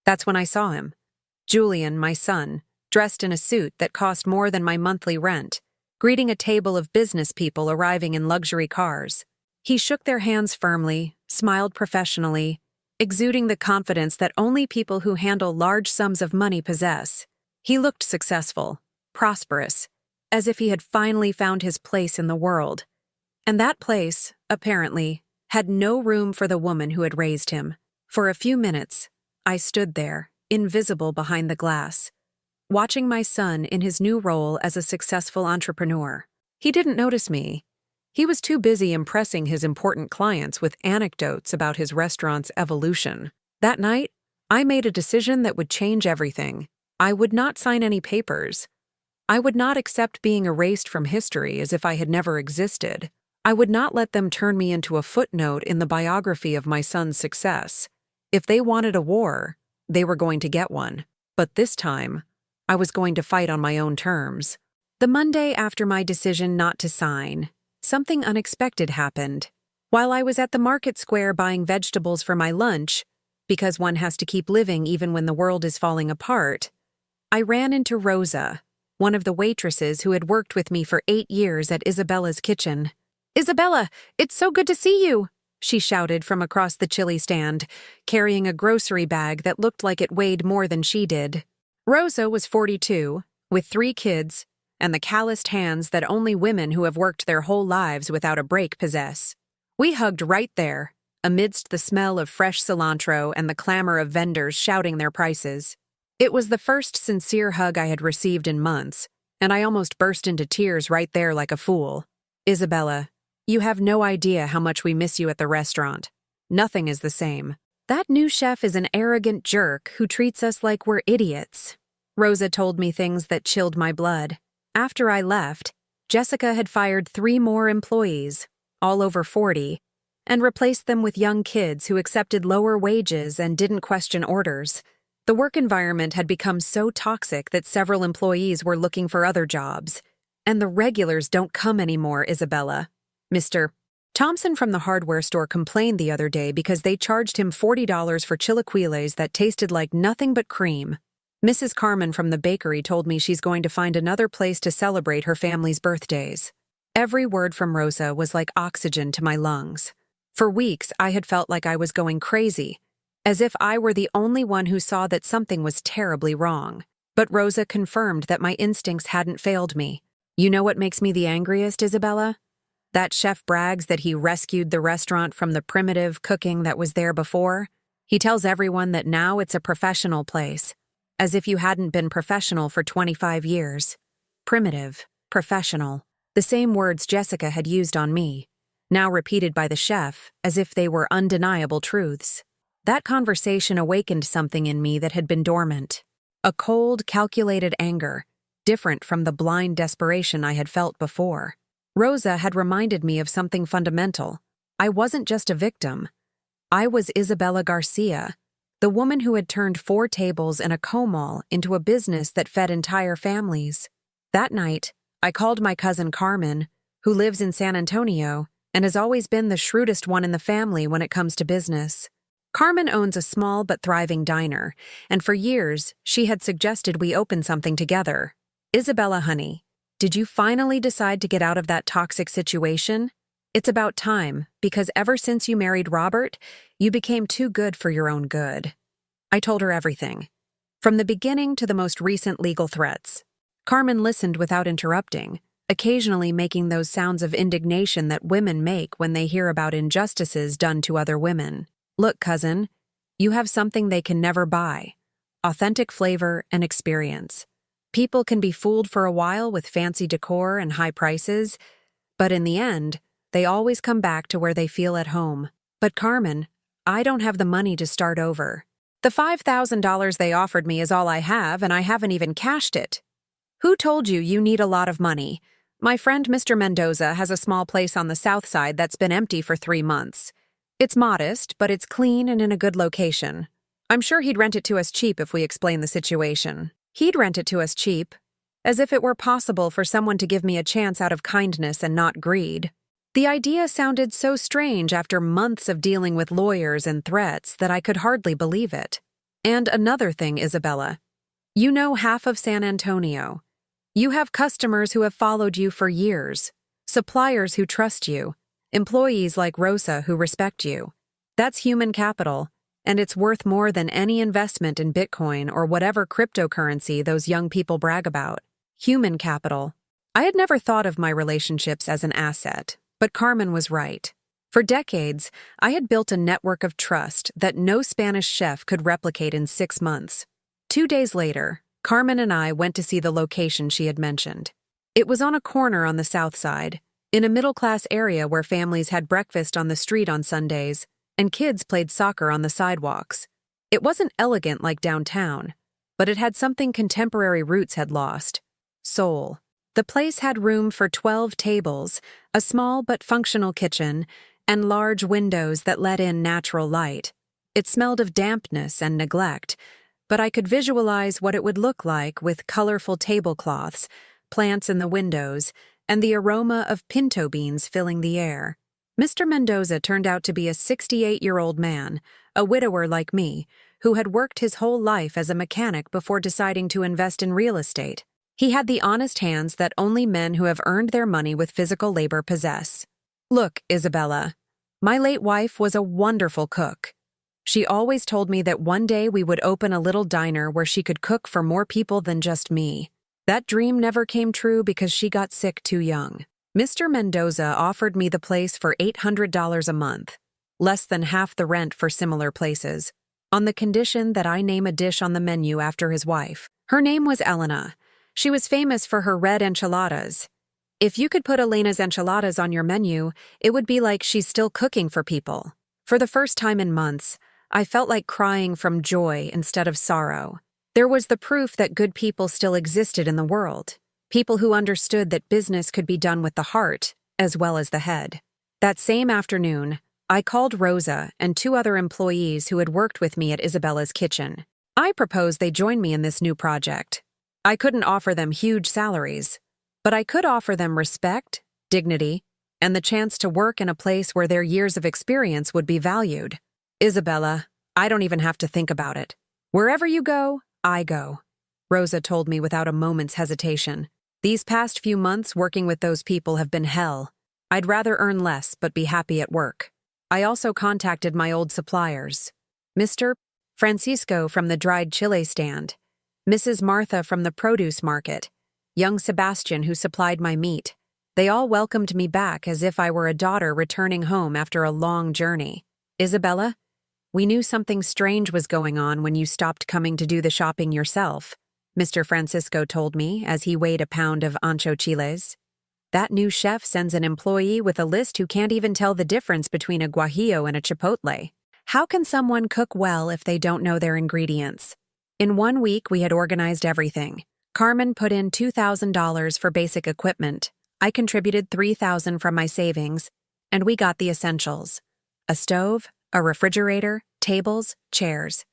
That's when I saw him. Julian, my son, dressed in a suit that cost more than my monthly rent, greeting a table of business people arriving in luxury cars. He shook their hands firmly, smiled professionally, exuding the confidence that only people who handle large sums of money possess. He looked successful, prosperous, as if he had finally found his place in the world. And that place, apparently, had no room for the woman who had raised him. For a few minutes, I stood there, invisible behind the glass, watching my son in his new role as a successful entrepreneur. He didn't notice me. He was too busy impressing his important clients with anecdotes about his restaurant's evolution. That night, I made a decision that would change everything. I would not sign any papers. I would not accept being erased from history as if I had never existed. I would not let them turn me into a footnote in the biography of my son's success. If they wanted a war, they were going to get one. But this time, I was going to fight on my own terms. The Monday after my decision not to sign, something unexpected happened. While I was at the market square buying vegetables for my lunch, because one has to keep living even when the world is falling apart, I ran into Rosa, one of the waitresses who had worked with me for 8 years at Isabella's Kitchen. "Isabella, it's so good to see you!" she shouted from across the chili stand, carrying a grocery bag that looked like it weighed more than she did. Rosa was 42, with 3 kids, and the calloused hands that only women who have worked their whole lives without a break possess. We hugged right there, amidst the smell of fresh cilantro and the clamor of vendors shouting their prices. It was the first sincere hug I had received in months, and I almost burst into tears right there like a fool. "Isabella, you have no idea how much we miss you at the restaurant. Nothing is the same. That new chef is an arrogant jerk who treats us like we're idiots." Rosa told me things that chilled my blood. After I left, Jessica had fired 3 more employees, all over 40, and replaced them with young kids who accepted lower wages and didn't question orders. The work environment had become so toxic that several employees were looking for other jobs. And the regulars don't come anymore, Isabella. Mr. Thompson from the hardware store complained the other day because they charged him $40 for chilaquiles that tasted like nothing but cream. Mrs. Carmen from the bakery told me she's going to find another place to celebrate her family's birthdays. Every word from Rosa was like oxygen to my lungs. For weeks, I had felt like I was going crazy, as if I were the only one who saw that something was terribly wrong. But Rosa confirmed that my instincts hadn't failed me. You know what makes me the angriest, Isabella? That chef brags that he rescued the restaurant from the primitive cooking that was there before. He tells everyone that now it's a professional place, as if you hadn't been professional for 25 years. Primitive, professional, the same words Jessica had used on me, now repeated by the chef as if they were undeniable truths. That conversation awakened something in me that had been dormant. A cold, calculated anger, different from the blind desperation I had felt before. Rosa had reminded me of something fundamental. I wasn't just a victim. I was Isabella Garcia, the woman who had turned 4 tables and a co-mall into a business that fed entire families. That night, I called my cousin Carmen, who lives in San Antonio and has always been the shrewdest one in the family when it comes to business. Carmen owns a small but thriving diner, and for years, she had suggested we open something together. Isabella, honey, did you finally decide to get out of that toxic situation? It's about time, because ever since you married Robert, you became too good for your own good. I told her everything, from the beginning to the most recent legal threats. Carmen listened without interrupting, occasionally making those sounds of indignation that women make when they hear about injustices done to other women. Look, cousin, you have something they can never buy: authentic flavor and experience. People can be fooled for a while with fancy decor and high prices, but in the end, they always come back to where they feel at home. But Carmen, I don't have the money to start over. The $5,000 they offered me is all I have, and I haven't even cashed it. Who told you you need a lot of money? My friend Mr. Mendoza has a small place on the south side that's been empty for 3 months. It's modest, but it's clean and in a good location. I'm sure he'd rent it to us cheap if we explain the situation. He'd rent it to us cheap, as if it were possible for someone to give me a chance out of kindness and not greed. The idea sounded so strange after months of dealing with lawyers and threats that I could hardly believe it. And another thing, Isabella. You know half of San Antonio. You have customers who have followed you for years, suppliers who trust you, employees like Rosa who respect you. That's human capital, and it's worth more than any investment in Bitcoin or whatever cryptocurrency those young people brag about. Human capital. I had never thought of my relationships as an asset, but Carmen was right. For decades, I had built a network of trust that no Spanish chef could replicate in 6 months. 2 days later, Carmen and I went to see the location she had mentioned. It was on a corner on the south side, in a middle-class area where families had breakfast on the street on Sundays and kids played soccer on the sidewalks. It wasn't elegant like downtown, but it had something contemporary roots had lost: soul. The place had room for 12 tables, a small but functional kitchen, and large windows that let in natural light. It smelled of dampness and neglect, but I could visualize what it would look like with colorful tablecloths, plants in the windows, and the aroma of pinto beans filling the air. Mr. Mendoza turned out to be a 68-year-old man, a widower like me, who had worked his whole life as a mechanic before deciding to invest in real estate. He had the honest hands that only men who have earned their money with physical labor possess. Look, Isabella, my late wife was a wonderful cook. She always told me that one day we would open a little diner where she could cook for more people than just me. That dream never came true because she got sick too young. Mr. Mendoza offered me the place for $800 a month, less than half the rent for similar places, on the condition that I name a dish on the menu after his wife. Her name was Elena. She was famous for her red enchiladas. If you could put Elena's enchiladas on your menu, it would be like she's still cooking for people. For the first time in months, I felt like crying from joy instead of sorrow. There was the proof that good people still existed in the world. People who understood that business could be done with the heart as well as the head. That same afternoon, I called Rosa and 2 other employees who had worked with me at Isabella's kitchen. I proposed they join me in this new project. I couldn't offer them huge salaries, but I could offer them respect, dignity, and the chance to work in a place where their years of experience would be valued. Isabella, I don't even have to think about it. Wherever you go, I go, Rosa told me without a moment's hesitation. These past few months working with those people have been hell. I'd rather earn less but be happy at work. I also contacted my old suppliers. Mr. Francisco from the dried chile stand. Mrs. Martha from the produce market, young Sebastian who supplied my meat. They all welcomed me back as if I were a daughter returning home after a long journey. Isabella, we knew something strange was going on when you stopped coming to do the shopping yourself, Mr. Francisco told me as he weighed a pound of ancho chiles. That new chef sends an employee with a list who can't even tell the difference between a guajillo and a chipotle. How can someone cook well if they don't know their ingredients? In 1 week, we had organized everything. Carmen put in $2,000 for basic equipment. I contributed $3,000 from my savings, and we got the essentials: a stove, a refrigerator, tables, chairs.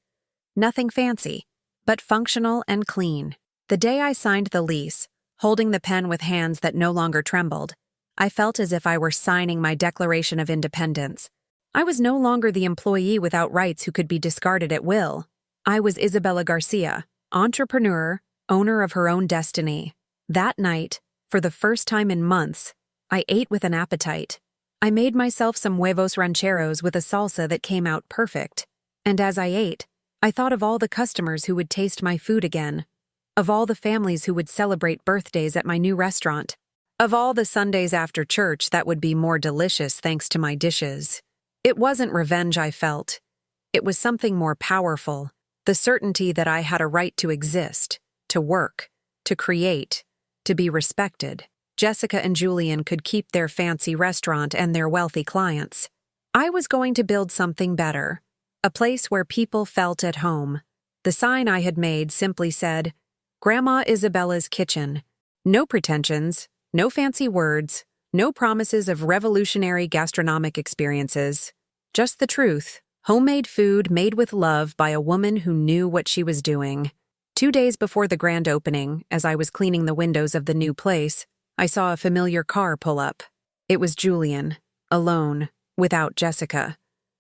Nothing fancy, but functional and clean. The day I signed the lease, holding the pen with hands that no longer trembled, I felt as if I were signing my Declaration of Independence. I was no longer the employee without rights who could be discarded at will. I was Isabella Garcia, entrepreneur, owner of her own destiny. That night, for the first time in months, I ate with an appetite. I made myself some huevos rancheros with a salsa that came out perfect. And as I ate, I thought of all the customers who would taste my food again, of all the families who would celebrate birthdays at my new restaurant, of all the Sundays after church that would be more delicious thanks to my dishes. It wasn't revenge I felt. It was something more powerful, the certainty that I had a right to exist, to work, to create, to be respected. Jessica and Julian could keep their fancy restaurant and their wealthy clients. I was going to build something better, a place where people felt at home. The sign I had made simply said, Grandma Isabella's Kitchen. No pretensions, no fancy words, no promises of revolutionary gastronomic experiences. Just the truth, homemade food made with love by a woman who knew what she was doing. 2 days before the grand opening, as I was cleaning the windows of the new place, I saw a familiar car pull up. It was Julian, alone, without Jessica,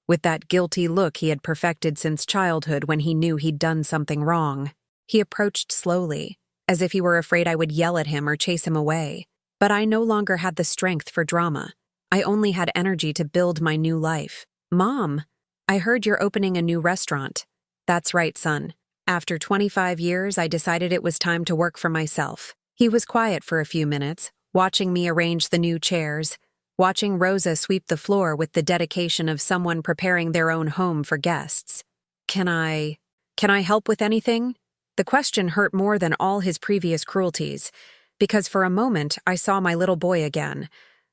with that guilty look he had perfected since childhood when he knew he'd done something wrong. He approached slowly, as if he were afraid I would yell at him or chase him away. But I no longer had the strength for drama. I only had energy to build my new life. Mom, I heard you're opening a new restaurant. That's right, son. After 25 years, I decided it was time to work for myself. He was quiet for a few minutes, watching me arrange the new chairs, watching Rosa sweep the floor with the dedication of someone preparing their own home for guests. Can I help with anything? The question hurt more than all his previous cruelties, because for a moment I saw my little boy again,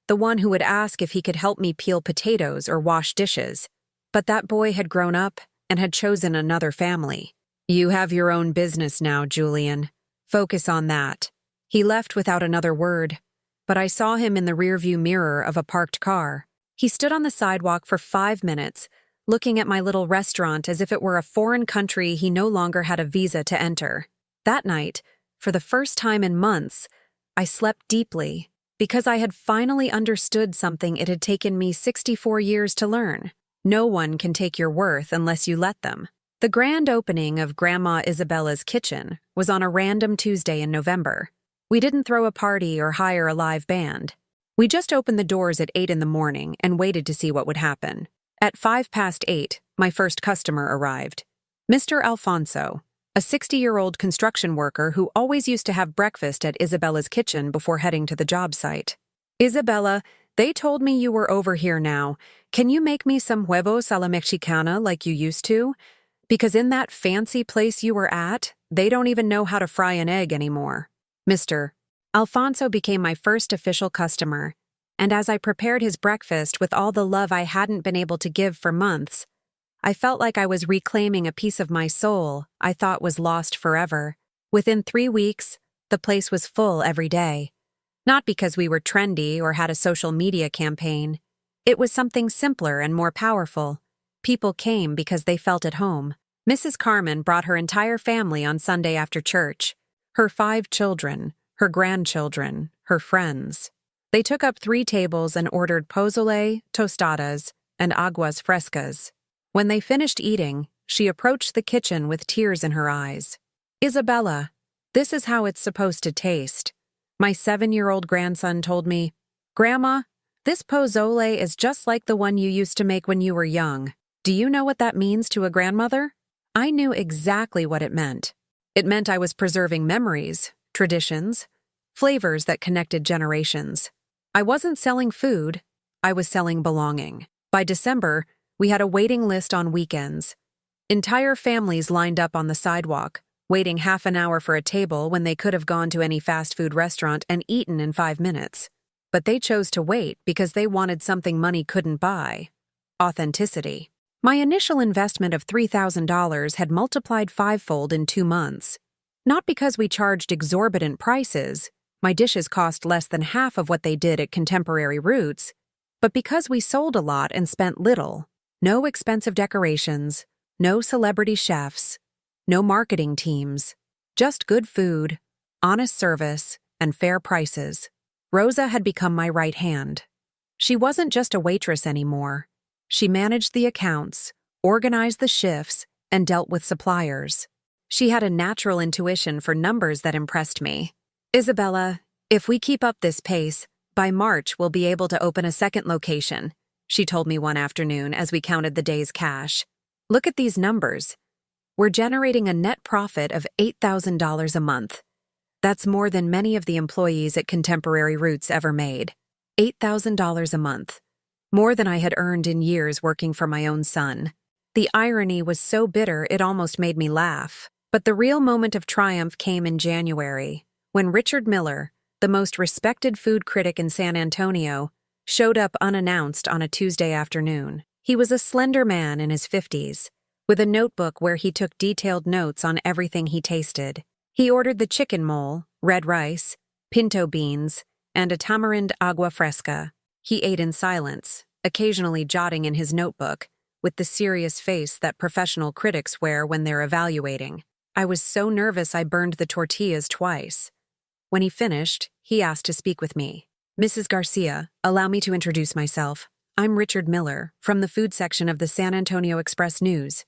the one who would ask if he could help me peel potatoes or wash dishes. But that boy had grown up and had chosen another family. You have your own business now, Julian. Focus on that. He left without another word, but I saw him in the rearview mirror of a parked car. He stood on the sidewalk for 5 minutes, looking at my little restaurant as if it were a foreign country he no longer had a visa to enter. That night, for the first time in months, I slept deeply, because I had finally understood something it had taken me 64 years to learn. No one can take your worth unless you let them. The grand opening of Grandma Isabella's Kitchen was on a random Tuesday in November. We didn't throw a party or hire a live band. We just opened the doors at 8 in the morning and waited to see what would happen. At 8:05, my first customer arrived. Mr. Alfonso, a 60-year-old construction worker who always used to have breakfast at Isabella's Kitchen before heading to the job site. Isabella, they told me you were over here now. Can you make me some huevos a la mexicana like you used to? Because in that fancy place you were at, they don't even know how to fry an egg anymore. Mr. Alfonso became my first official customer, and as I prepared his breakfast with all the love I hadn't been able to give for months, I felt like I was reclaiming a piece of my soul I thought was lost forever. Within 3 weeks, the place was full every day. Not because we were trendy or had a social media campaign. It was something simpler and more powerful. People came because they felt at home. Mrs. Carmen brought her entire family on Sunday after church. Her 5 children, her grandchildren, her friends. They took up 3 tables and ordered pozole, tostadas, and aguas frescas. When they finished eating, she approached the kitchen with tears in her eyes. Isabella, this is how it's supposed to taste. My 7-year-old grandson told me, Grandma, this pozole is just like the one you used to make when you were young. Do you know what that means to a grandmother? I knew exactly what it meant. It meant I was preserving memories, traditions, flavors that connected generations. I wasn't selling food, I was selling belonging. By December, we had a waiting list on weekends. Entire families lined up on the sidewalk, waiting half an hour for a table when they could have gone to any fast food restaurant and eaten in 5 minutes. But they chose to wait because they wanted something money couldn't buy: authenticity. My initial investment of $3,000 had multiplied fivefold in 2 months. Not because we charged exorbitant prices, my dishes cost less than half of what they did at Contemporary Roots, but because we sold a lot and spent little. No expensive decorations, no celebrity chefs, no marketing teams, just good food, honest service, and fair prices. Rosa had become my right hand. She wasn't just a waitress anymore. She managed the accounts, organized the shifts, and dealt with suppliers. She had a natural intuition for numbers that impressed me. "Isabella, if we keep up this pace, by March we'll be able to open a second location," she told me one afternoon as we counted the day's cash. "Look at these numbers. We're generating a net profit of $8,000 a month. That's more than many of the employees at Contemporary Roots ever made. $8,000 a month. More than I had earned in years working for my own son." The irony was so bitter it almost made me laugh. But the real moment of triumph came in January, when Richard Miller, the most respected food critic in San Antonio, showed up unannounced on a Tuesday afternoon. He was a slender man in his 50s, with a notebook where he took detailed notes on everything he tasted. He ordered the chicken mole, red rice, pinto beans, and a tamarind agua fresca. He ate in silence, occasionally jotting in his notebook, with the serious face that professional critics wear when they're evaluating. I was so nervous I burned the tortillas twice. When he finished, he asked to speak with me. "Mrs. Garcia, allow me to introduce myself. I'm Richard Miller, from the food section of the San Antonio Express-News.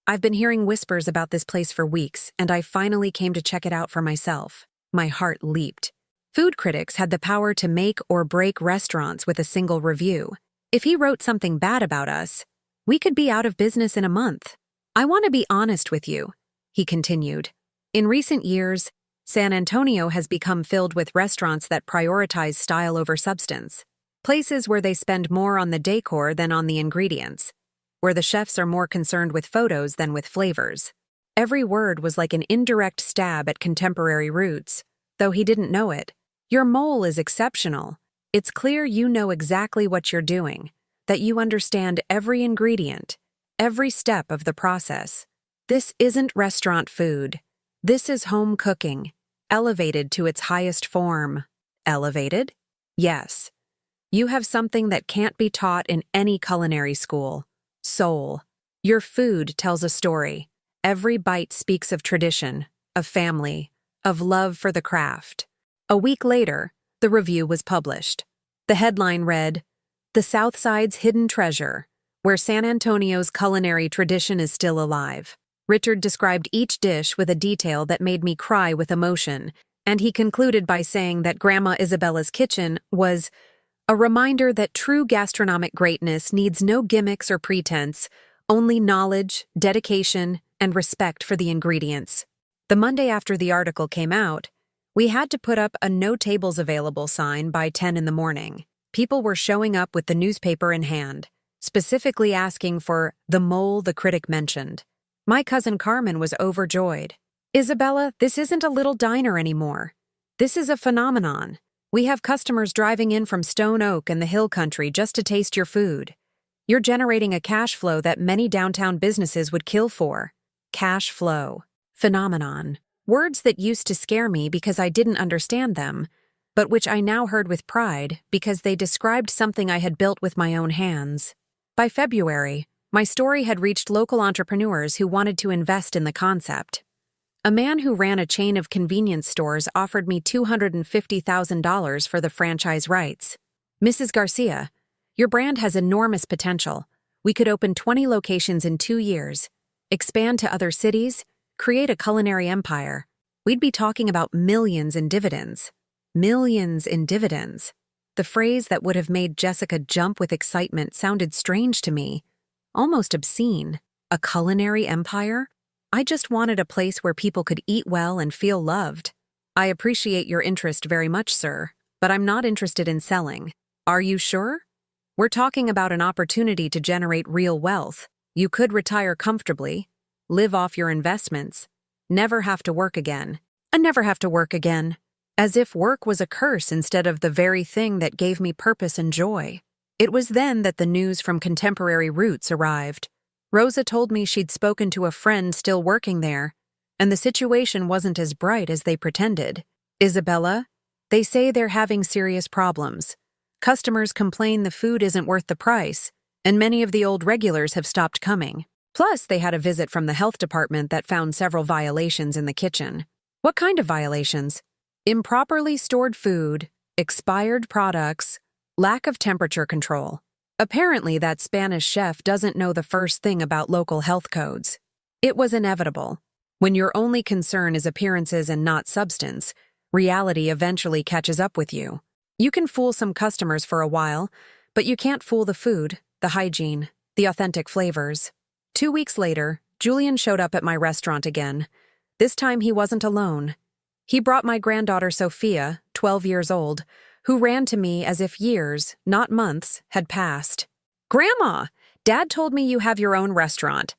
I've been hearing whispers about this place for weeks, and I finally came to check it out for myself." My heart leaped. Food critics had the power to make or break restaurants with a single review. If he wrote something bad about us, we could be out of business in a month. "I want to be honest with you," he continued. "In recent years, San Antonio has become filled with restaurants that prioritize style over substance. Places where they spend more on the decor than on the ingredients, where the chefs are more concerned with photos than with flavors." Every word was like an indirect stab at Contemporary Roots, though he didn't know it. "Your mole is exceptional. It's clear you know exactly what you're doing, that you understand every ingredient, every step of the process. This isn't restaurant food. This is home cooking, elevated to its highest form." Elevated? Yes. You have something that can't be taught in any culinary school: soul. Your food tells a story. Every bite speaks of tradition, of family, of love for the craft. A week later, the review was published. The headline read, "The Southside's Hidden Treasure, Where San Antonio's Culinary Tradition is Still Alive." Richard described each dish with a detail that made me cry with emotion, and he concluded by saying that Grandma Isabella's kitchen was a reminder that true gastronomic greatness needs no gimmicks or pretense, only knowledge, dedication, and respect for the ingredients. The Monday after the article came out, we had to put up a "No Tables Available" sign by 10 in the morning. People were showing up with the newspaper in hand, specifically asking for the mole the critic mentioned. My cousin Carmen was overjoyed. "Isabella, this isn't a little diner anymore. This is a phenomenon. We have customers driving in from Stone Oak and the Hill Country just to taste your food. You're generating a cash flow that many downtown businesses would kill for." Cash flow. Phenomenon. Words that used to scare me because I didn't understand them, but which I now heard with pride because they described something I had built with my own hands. By February, my story had reached local entrepreneurs who wanted to invest in the concept. A man who ran a chain of convenience stores offered me $250,000 for the franchise rights. "Mrs. Garcia, your brand has enormous potential. We could open 20 locations in 2 years, expand to other cities, create a culinary empire. We'd be talking about millions in dividends." Millions in dividends. The phrase that would have made Jessica jump with excitement sounded strange to me, almost obscene. A culinary empire? I just wanted a place where people could eat well and feel loved. I appreciate your interest very much, sir, but I'm not interested in selling. Are you sure? We're talking about an opportunity to generate real wealth. You could retire comfortably, live off your investments, never have to work again. And never have to work again. As if work was a curse instead of the very thing that gave me purpose and joy. It was then that the news from Contemporary Roots arrived. Rosa told me she'd spoken to a friend still working there, and the situation wasn't as bright as they pretended. Isabella, they say they're having serious problems. Customers complain the food isn't worth the price, and many of the old regulars have stopped coming. Plus, they had a visit from the health department that found several violations in the kitchen. What kind of violations? Improperly stored food, expired products, lack of temperature control. Apparently, that Spanish chef doesn't know the first thing about local health codes. It was inevitable. When your only concern is appearances and not substance, reality eventually catches up with you. You can fool some customers for a while, but you can't fool the food, the hygiene, the authentic flavors. 2 weeks later, Julian showed up at my restaurant again. This time he wasn't alone. He brought my granddaughter Sophia, 12 years old, who ran to me as if years, not months, had passed. "Grandma, Dad told me you have your own restaurant.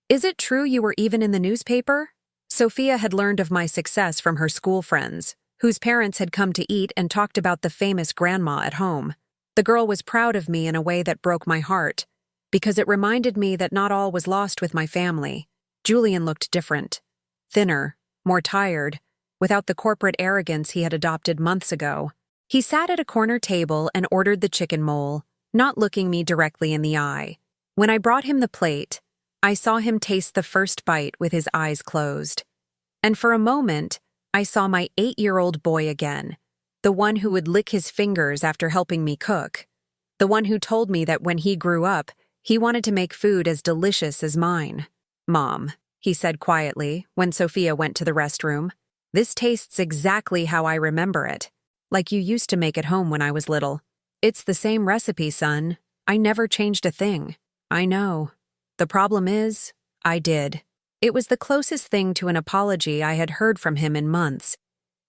Is it true you were even in the newspaper?" Sophia had learned of my success from her school friends, whose parents had come to eat and talked about the famous grandma at home. The girl was proud of me in a way that broke my heart, because it reminded me that not all was lost with my family. Julian looked different. Thinner, more tired, without the corporate arrogance he had adopted months ago. He sat at a corner table and ordered the chicken mole, not looking me directly in the eye. When I brought him the plate, I saw him taste the first bite with his eyes closed. And for a moment, I saw my 8-year-old boy again, the one who would lick his fingers after helping me cook, the one who told me that when he grew up, he wanted to make food as delicious as mine. "Mom," he said quietly when Sophia went to the restroom, "this tastes exactly how I remember it, like you used to make at home when I was little. It's the same recipe, son. I never changed a thing." "I know. The problem is, I did." It was the closest thing to an apology I had heard from him in months.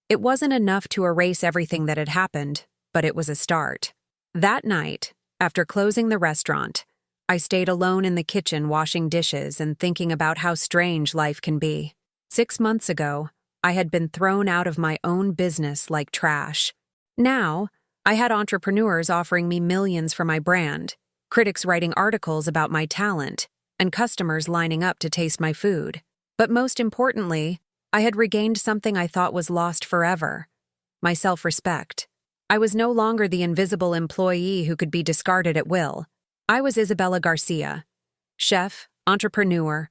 It wasn't enough to erase everything that had happened, but it was a start. That night, after closing the restaurant, I stayed alone in the kitchen washing dishes and thinking about how strange life can be. 6 months ago, I had been thrown out of my own business like trash. Now, I had entrepreneurs offering me millions for my brand, critics writing articles about my talent, and customers lining up to taste my food. But most importantly, I had regained something I thought was lost forever: my self-respect. I was no longer the invisible employee who could be discarded at will. I was Isabella Garcia, chef, entrepreneur,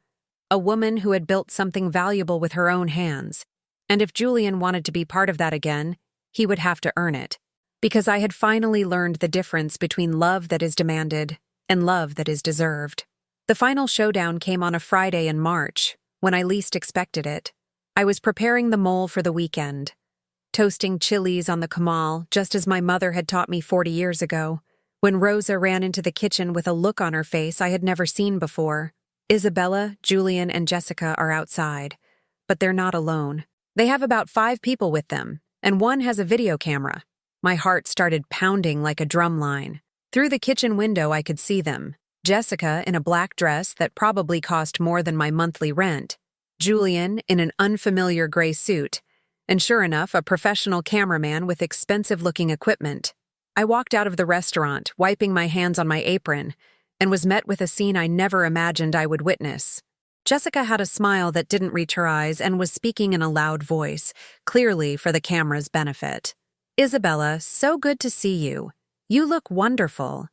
a woman who had built something valuable with her own hands. And if Julian wanted to be part of that again, he would have to earn it. Because I had finally learned the difference between love that is demanded and love that is deserved. The final showdown came on a Friday in March, when I least expected it. I was preparing the mole for the weekend, toasting chilies on the comal just as my mother had taught me 40 years ago, when Rosa ran into the kitchen with a look on her face I had never seen before. Isabella, Julian, and Jessica are outside, but they're not alone. They have about 5 people with them, and one has a video camera. My heart started pounding like a drum line. Through the kitchen window I could see them. Jessica in a black dress that probably cost more than my monthly rent. Julian in an unfamiliar gray suit, and sure enough, a professional cameraman with expensive-looking equipment. I walked out of the restaurant, wiping my hands on my apron, and was met with a scene I never imagined I would witness. Jessica had a smile that didn't reach her eyes and was speaking in a loud voice, clearly for the camera's benefit. "Isabella, so good to see you. You look wonderful.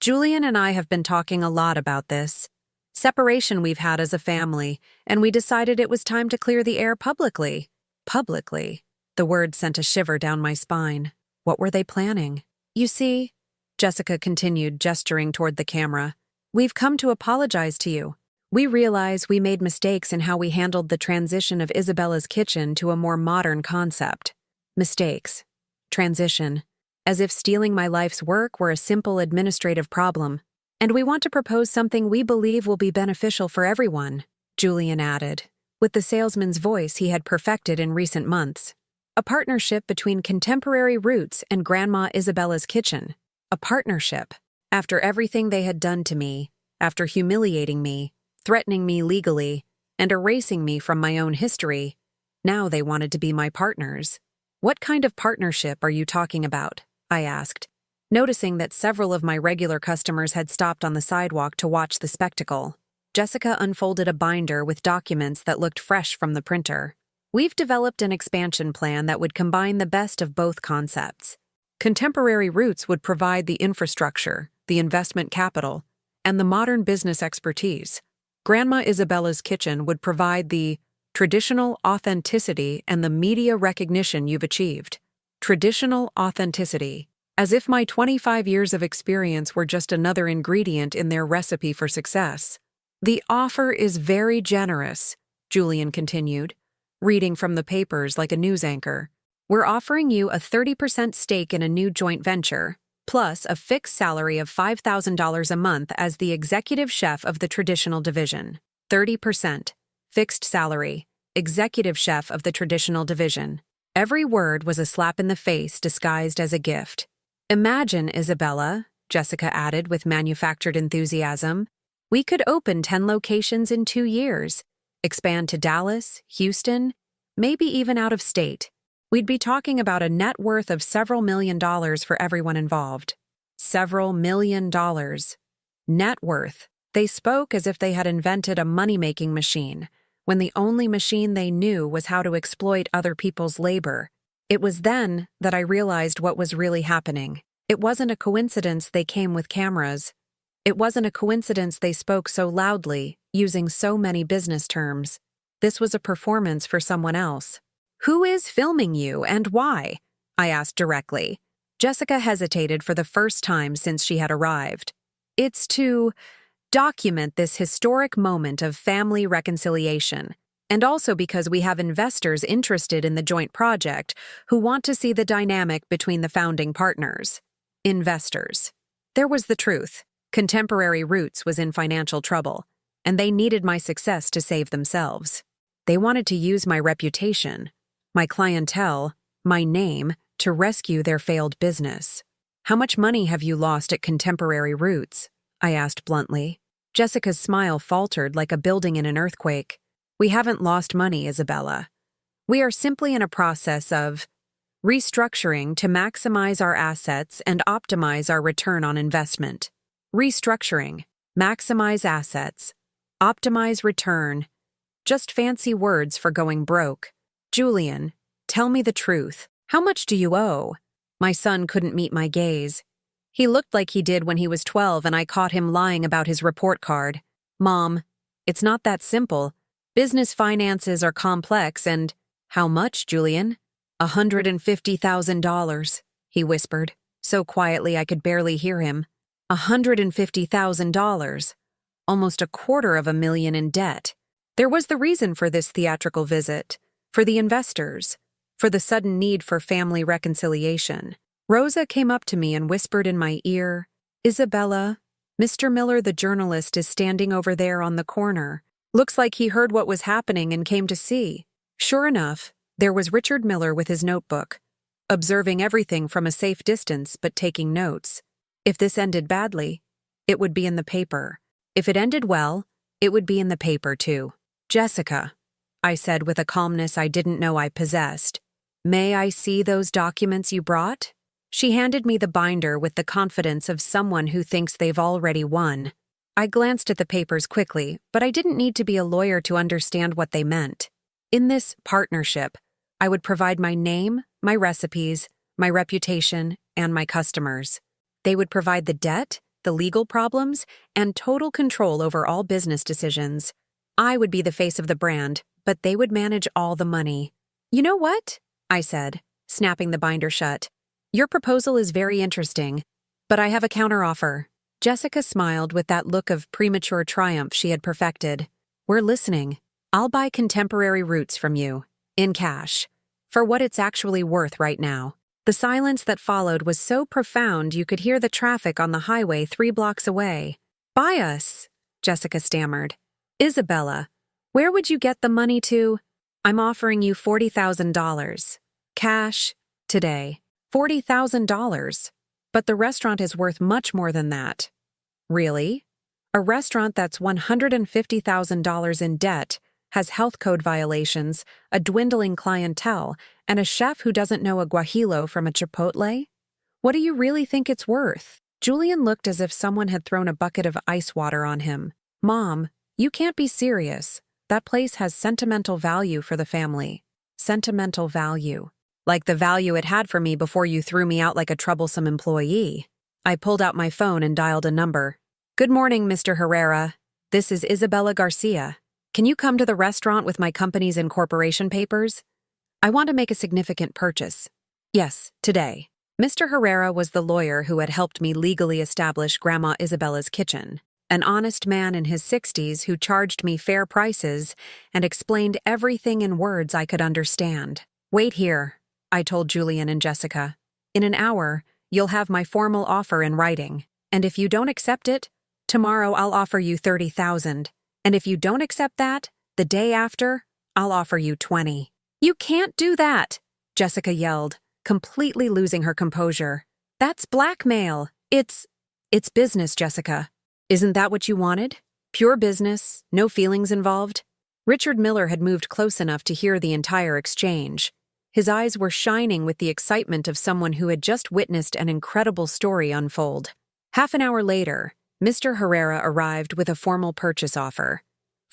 Julian and I have been talking a lot about this separation we've had as a family, and we decided it was time to clear the air publicly." Publicly. The word sent a shiver down my spine. What were they planning? "You see," Jessica continued, gesturing toward the camera, "we've come to apologize to you. We realize we made mistakes in how we handled the transition of Isabella's kitchen to a more modern concept." Mistakes. Transition. As if stealing my life's work were a simple administrative problem. "And we want to propose something we believe will be beneficial for everyone," Julian added, with the salesman's voice he had perfected in recent months. A partnership between Contemporary Roots and Grandma Isabella's Kitchen. A partnership. After everything they had done to me, after humiliating me, threatening me legally, and erasing me from my own history, now they wanted to be my partners. What kind of partnership are you talking about? I asked, noticing that several of my regular customers had stopped on the sidewalk to watch the spectacle. Jessica unfolded a binder with documents that looked fresh from the printer. We've developed an expansion plan that would combine the best of both concepts. Contemporary Roots would provide the infrastructure, the investment capital, and the modern business expertise. Grandma Isabella's Kitchen would provide the traditional authenticity and the media recognition you've achieved. Traditional authenticity. As if my 25 years of experience were just another ingredient in their recipe for success. The offer is very generous, Julian continued, reading from the papers like a news anchor. We're offering you a 30% stake in a new joint venture, plus a fixed salary of $5,000 a month as the executive chef of the traditional division. 30%. Fixed salary. Executive chef of the traditional division. Every word was a slap in the face disguised as a gift. Imagine, Isabella, Jessica added with manufactured enthusiasm, we could open 10 locations in 2 years, expand to Dallas, Houston, maybe even out of state. We'd be talking about a net worth of several $1,000,000 for everyone involved. Several $1,000,000. Net worth. They spoke as if they had invented a money-making machine, when the only machine they knew was how to exploit other people's labor. It was then that I realized what was really happening. It wasn't a coincidence they came with cameras. It wasn't a coincidence they spoke so loudly, using so many business terms. This was a performance for someone else. Who is filming you and why? I asked directly. Jessica hesitated for the first time since she had arrived. It's to document this historic moment of family reconciliation, and also because we have investors interested in the joint project who want to see the dynamic between the founding partners. Investors. There was the truth. Contemporary Roots was in financial trouble, and they needed my success to save themselves. They wanted to use my reputation, my clientele, my name, to rescue their failed business. How much money have you lost at Contemporary Roots? I asked bluntly. Jessica's smile faltered like a building in an earthquake. We haven't lost money, Isabella. We are simply in a process of restructuring to maximize our assets and optimize our return on investment. Restructuring, maximize assets, optimize return. Just fancy words for going broke. Julian, tell me the truth. How much do you owe? My son couldn't meet my gaze. He looked like he did when he was 12 and I caught him lying about his report card. Mom, it's not that simple. Business finances are complex and… How much, Julian? $150,000, he whispered, so quietly I could barely hear him. $150,000. Almost $250,000 in debt. There was the reason for this theatrical visit. For the investors. For the sudden need for family reconciliation. Rosa came up to me and whispered in my ear, Isabella, Mr. Miller the journalist is standing over there on the corner. Looks like he heard what was happening and came to see. Sure enough, there was Richard Miller with his notebook, observing everything from a safe distance but taking notes. If this ended badly, it would be in the paper. If it ended well, it would be in the paper too. Jessica, I said with a calmness I didn't know I possessed, may I see those documents you brought? She handed me the binder with the confidence of someone who thinks they've already won. I glanced at the papers quickly, but I didn't need to be a lawyer to understand what they meant. In this partnership, I would provide my name, my recipes, my reputation, and my customers. They would provide the debt, the legal problems, and total control over all business decisions. I would be the face of the brand, but they would manage all the money. You know what? I said, snapping the binder shut. Your proposal is very interesting, but I have a counteroffer. Jessica smiled with that look of premature triumph she had perfected. We're listening. I'll buy Contemporary Roots from you, in cash, for what it's actually worth right now. The silence that followed was so profound you could hear the traffic on the highway 3 blocks away. Buy us, Jessica stammered. Isabella, Where would you get the money to? I'm offering you $40,000. Cash, today. $40,000. But the restaurant is worth much more than that. Really? A restaurant that's $150,000 in debt, has health code violations, a dwindling clientele, and a chef who doesn't know a guajillo from a chipotle? What do you really think it's worth? Julian looked as if someone had thrown a bucket of ice water on him. Mom, you can't be serious. That place has sentimental value for the family. Sentimental value. Like the value it had for me before you threw me out like a troublesome employee. I pulled out my phone and dialed a number. Good morning, Mr. Herrera. This is Isabella Garcia. Can you come to the restaurant with my company's incorporation papers? I want to make a significant purchase. Yes, today. Mr. Herrera was the lawyer who had helped me legally establish Grandma Isabella's kitchen. An honest man in his 60s who charged me fair prices and explained everything in words I could understand. Wait here, I told Julian and Jessica. In an hour, you'll have my formal offer in writing. And if you don't accept it, tomorrow I'll offer you $30,000. And if you don't accept that, the day after, I'll offer you $20,000. You can't do that, Jessica yelled, completely losing her composure. That's blackmail. It's business, Jessica. Isn't that what you wanted? Pure business, no feelings involved? Richard Miller had moved close enough to hear the entire exchange. His eyes were shining with the excitement of someone who had just witnessed an incredible story unfold. Half an hour later, Mr. Herrera arrived with a formal purchase offer.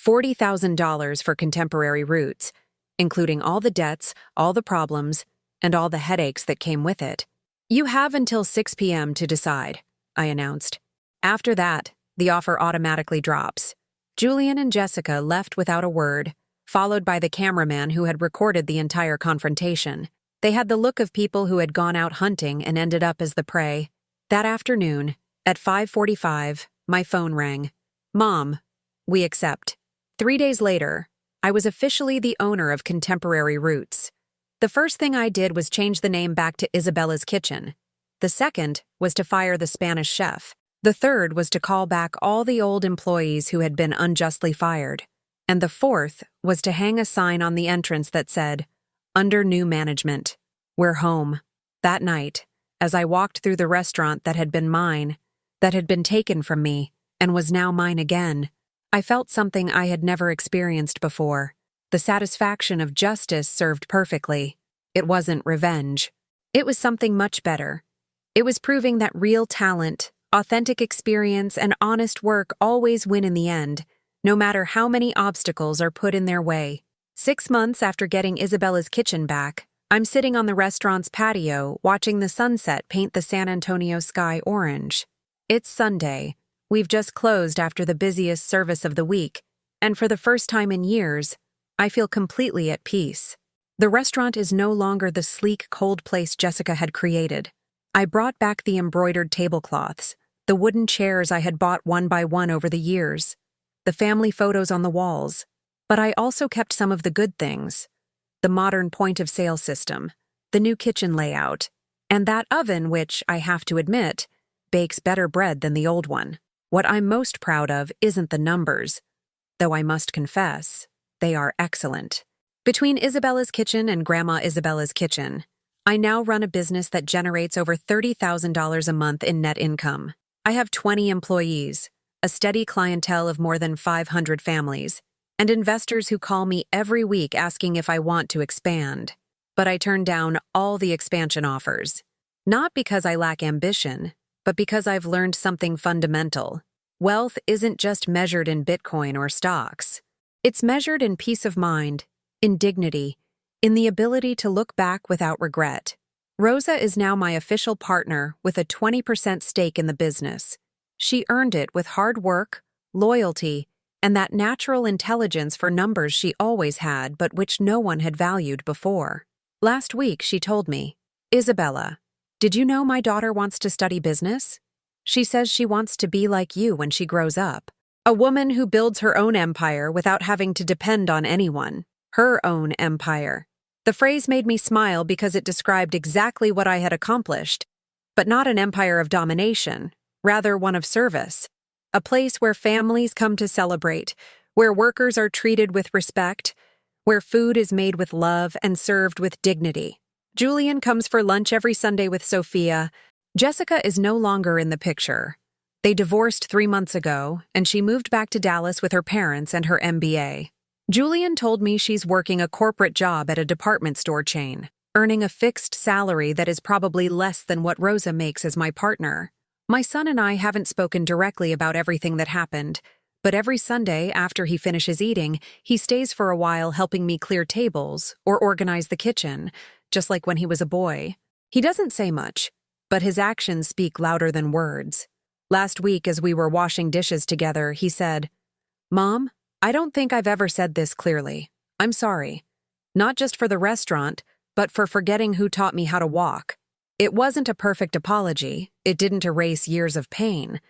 $40,000 for Contemporary Roots, including all the debts, all the problems, and all the headaches that came with it. You have until 6 p.m. to decide, I announced. After that, the offer automatically drops. Julian and Jessica left without a word, followed by the cameraman who had recorded the entire confrontation. They had the look of people who had gone out hunting and ended up as the prey. That afternoon, at 5:45, my phone rang. Mom, we accept. 3 days later, I was officially the owner of Contemporary Roots. The first thing I did was change the name back to Isabella's Kitchen. The second was to fire the Spanish chef. The third was to call back all the old employees who had been unjustly fired. And the fourth was to hang a sign on the entrance that said, "Under new management. We're home." That night, as I walked through the restaurant that had been mine, that had been taken from me, and was now mine again, I felt something I had never experienced before. The satisfaction of justice served perfectly. It wasn't revenge. It was something much better. It was proving that real talent, authentic experience, and honest work always win in the end, no matter how many obstacles are put in their way. 6 months after getting Isabella's Kitchen back, I'm sitting on the restaurant's patio watching the sunset paint the San Antonio sky orange. It's Sunday. We've just closed after the busiest service of the week, and for the first time in years, I feel completely at peace. The restaurant is no longer the sleek, cold place Jessica had created. I brought back the embroidered tablecloths, the wooden chairs I had bought one by one over the years, the family photos on the walls, but I also kept some of the good things: the modern point-of-sale system, the new kitchen layout, and that oven which, I have to admit, bakes better bread than the old one. What I'm most proud of isn't the numbers, though I must confess, they are excellent. Between Isabella's Kitchen and Grandma Isabella's Kitchen, I now run a business that generates over $30,000 a month in net income. I have 20 employees, a steady clientele of more than 500 families, and investors who call me every week asking if I want to expand. But I turn down all the expansion offers. Not because I lack ambition, but because I've learned something fundamental. Wealth isn't just measured in Bitcoin or stocks. It's measured in peace of mind, in dignity, in the ability to look back without regret. Rosa is now my official partner with a 20% stake in the business. She earned it with hard work, loyalty, and that natural intelligence for numbers she always had but which no one had valued before. Last week she told me, "Isabella, did you know my daughter wants to study business? She says she wants to be like you when she grows up. A woman who builds her own empire without having to depend on anyone. Her own empire." The phrase made me smile because it described exactly what I had accomplished, but not an empire of domination, rather one of service. A place where families come to celebrate, where workers are treated with respect, where food is made with love and served with dignity. Julian comes for lunch every Sunday with Sophia. Jessica is no longer in the picture. They divorced 3 months ago, and she moved back to Dallas with her parents and her MBA. Julian told me she's working a corporate job at a department store chain, earning a fixed salary that is probably less than what Rosa makes as my partner. My son and I haven't spoken directly about everything that happened, but every Sunday after he finishes eating, he stays for a while helping me clear tables or organize the kitchen, just like when he was a boy. He doesn't say much, but his actions speak louder than words. Last week, as we were washing dishes together, he said, "Mom, I don't think I've ever said this clearly. I'm sorry. Not just for the restaurant, but for forgetting who taught me how to walk." It wasn't a perfect apology. It didn't erase years of pain,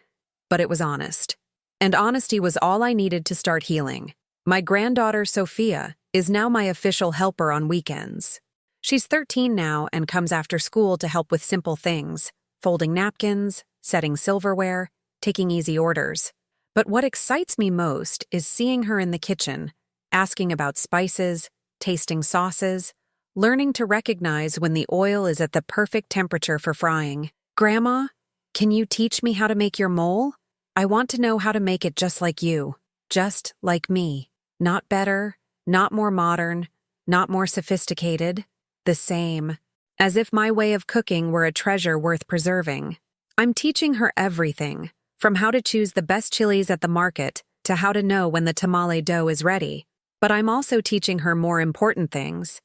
but it was honest. And honesty was all I needed to start healing. My granddaughter, Sophia, is now my official helper on weekends. She's 13 now and comes after school to help with simple things, folding napkins, setting silverware, taking easy orders. But what excites me most is seeing her in the kitchen, asking about spices, tasting sauces, learning to recognize when the oil is at the perfect temperature for frying. "Grandma, can you teach me how to make your mole? I want to know how to make it just like you, just like me. Not better, not more modern, not more sophisticated, the same. As if my way of cooking were a treasure worth preserving." I'm teaching her everything, from how to choose the best chilies at the market to how to know when the tamale dough is ready. But I'm also teaching her more important things.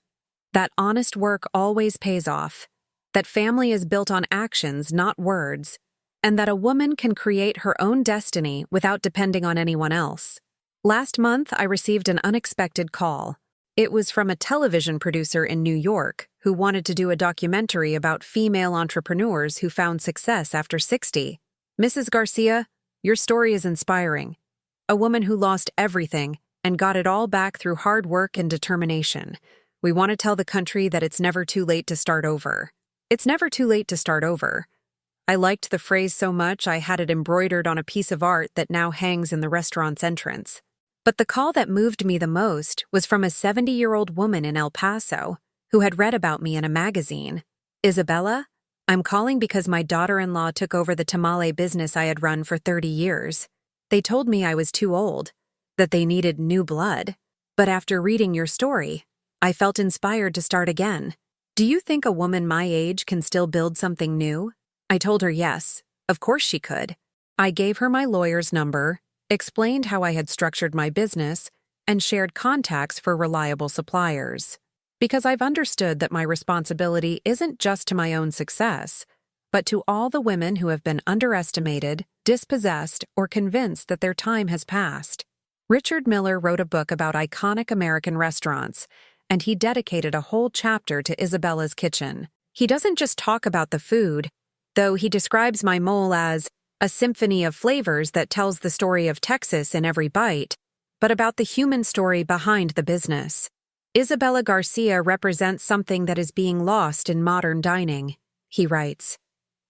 That honest work always pays off, that family is built on actions, not words, and that a woman can create her own destiny without depending on anyone else. Last month, I received an unexpected call. It was from a television producer in New York who wanted to do a documentary about female entrepreneurs who found success after 60. "Mrs. Garcia, your story is inspiring. A woman who lost everything and got it all back through hard work and determination. We want to tell the country that it's never too late to start over." It's never too late to start over. I liked the phrase so much I had it embroidered on a piece of art that now hangs in the restaurant's entrance. But the call that moved me the most was from a 70-year-old woman in El Paso who had read about me in a magazine. "Isabella, I'm calling because my daughter-in-law took over the tamale business I had run for 30 years. They told me I was too old, that they needed new blood. But after reading your story, I felt inspired to start again. Do you think a woman my age can still build something new?" I told her yes, of course she could. I gave her my lawyer's number, explained how I had structured my business, and shared contacts for reliable suppliers. Because I've understood that my responsibility isn't just to my own success, but to all the women who have been underestimated, dispossessed, or convinced that their time has passed. Richard Miller wrote a book about iconic American restaurants, and he dedicated a whole chapter to Isabella's Kitchen. He doesn't just talk about the food, though he describes my mole as a symphony of flavors that tells the story of Texas in every bite, but about the human story behind the business. "Isabella Garcia represents something that is being lost in modern dining," he writes.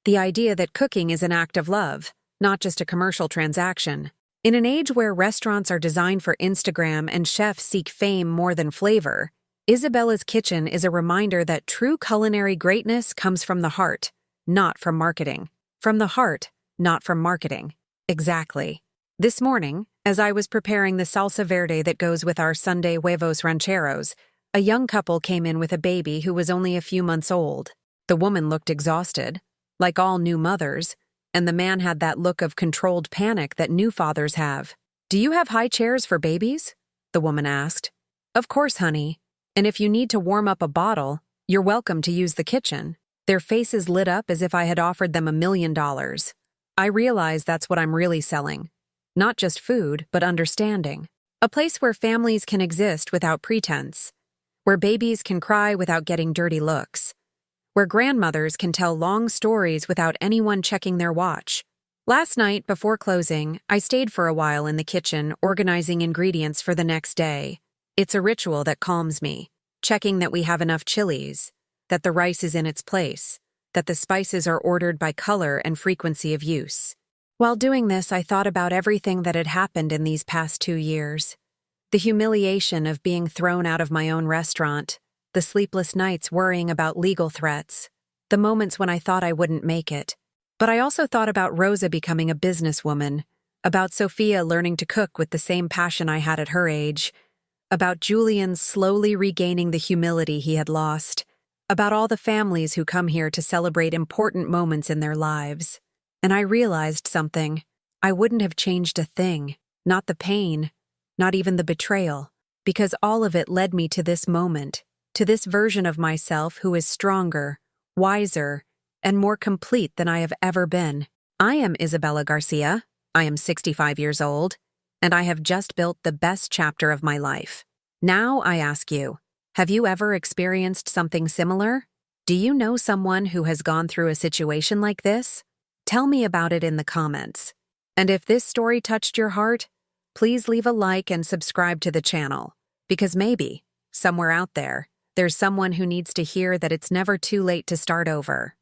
"The idea that cooking is an act of love, not just a commercial transaction. In an age where restaurants are designed for Instagram and chefs seek fame more than flavor, Isabella's Kitchen is a reminder that true culinary greatness comes from the heart, not from marketing. From the heart, not from marketing." Exactly. This morning, as I was preparing the salsa verde that goes with our Sunday huevos rancheros, a young couple came in with a baby who was only a few months old. The woman looked exhausted, like all new mothers, and the man had that look of controlled panic that new fathers have. "Do you have high chairs for babies?" the woman asked. "Of course, honey. And if you need to warm up a bottle, you're welcome to use the kitchen." Their faces lit up as if I had offered them $1 million. I realize that's what I'm really selling. Not just food, but understanding. A place where families can exist without pretense. Where babies can cry without getting dirty looks. Where grandmothers can tell long stories without anyone checking their watch. Last night, before closing, I stayed for a while in the kitchen organizing ingredients for the next day. It's a ritual that calms me, checking that we have enough chilies, that the rice is in its place, that the spices are ordered by color and frequency of use. While doing this, I thought about everything that had happened in these past 2 years. The humiliation of being thrown out of my own restaurant, the sleepless nights worrying about legal threats, the moments when I thought I wouldn't make it. But I also thought about Rosa becoming a businesswoman, about Sophia learning to cook with the same passion I had at her age, about Julian slowly regaining the humility he had lost, about all the families who come here to celebrate important moments in their lives. And I realized something. I wouldn't have changed a thing, not the pain, not even the betrayal, because all of it led me to this moment, to this version of myself who is stronger, wiser, and more complete than I have ever been. I am Isabella Garcia, I am 65 years old, and I have just built the best chapter of my life. Now I ask you, have you ever experienced something similar? Do you know someone who has gone through a situation like this? Tell me about it in the comments. And if this story touched your heart, please leave a like and subscribe to the channel, because maybe, somewhere out there, there's someone who needs to hear that it's never too late to start over.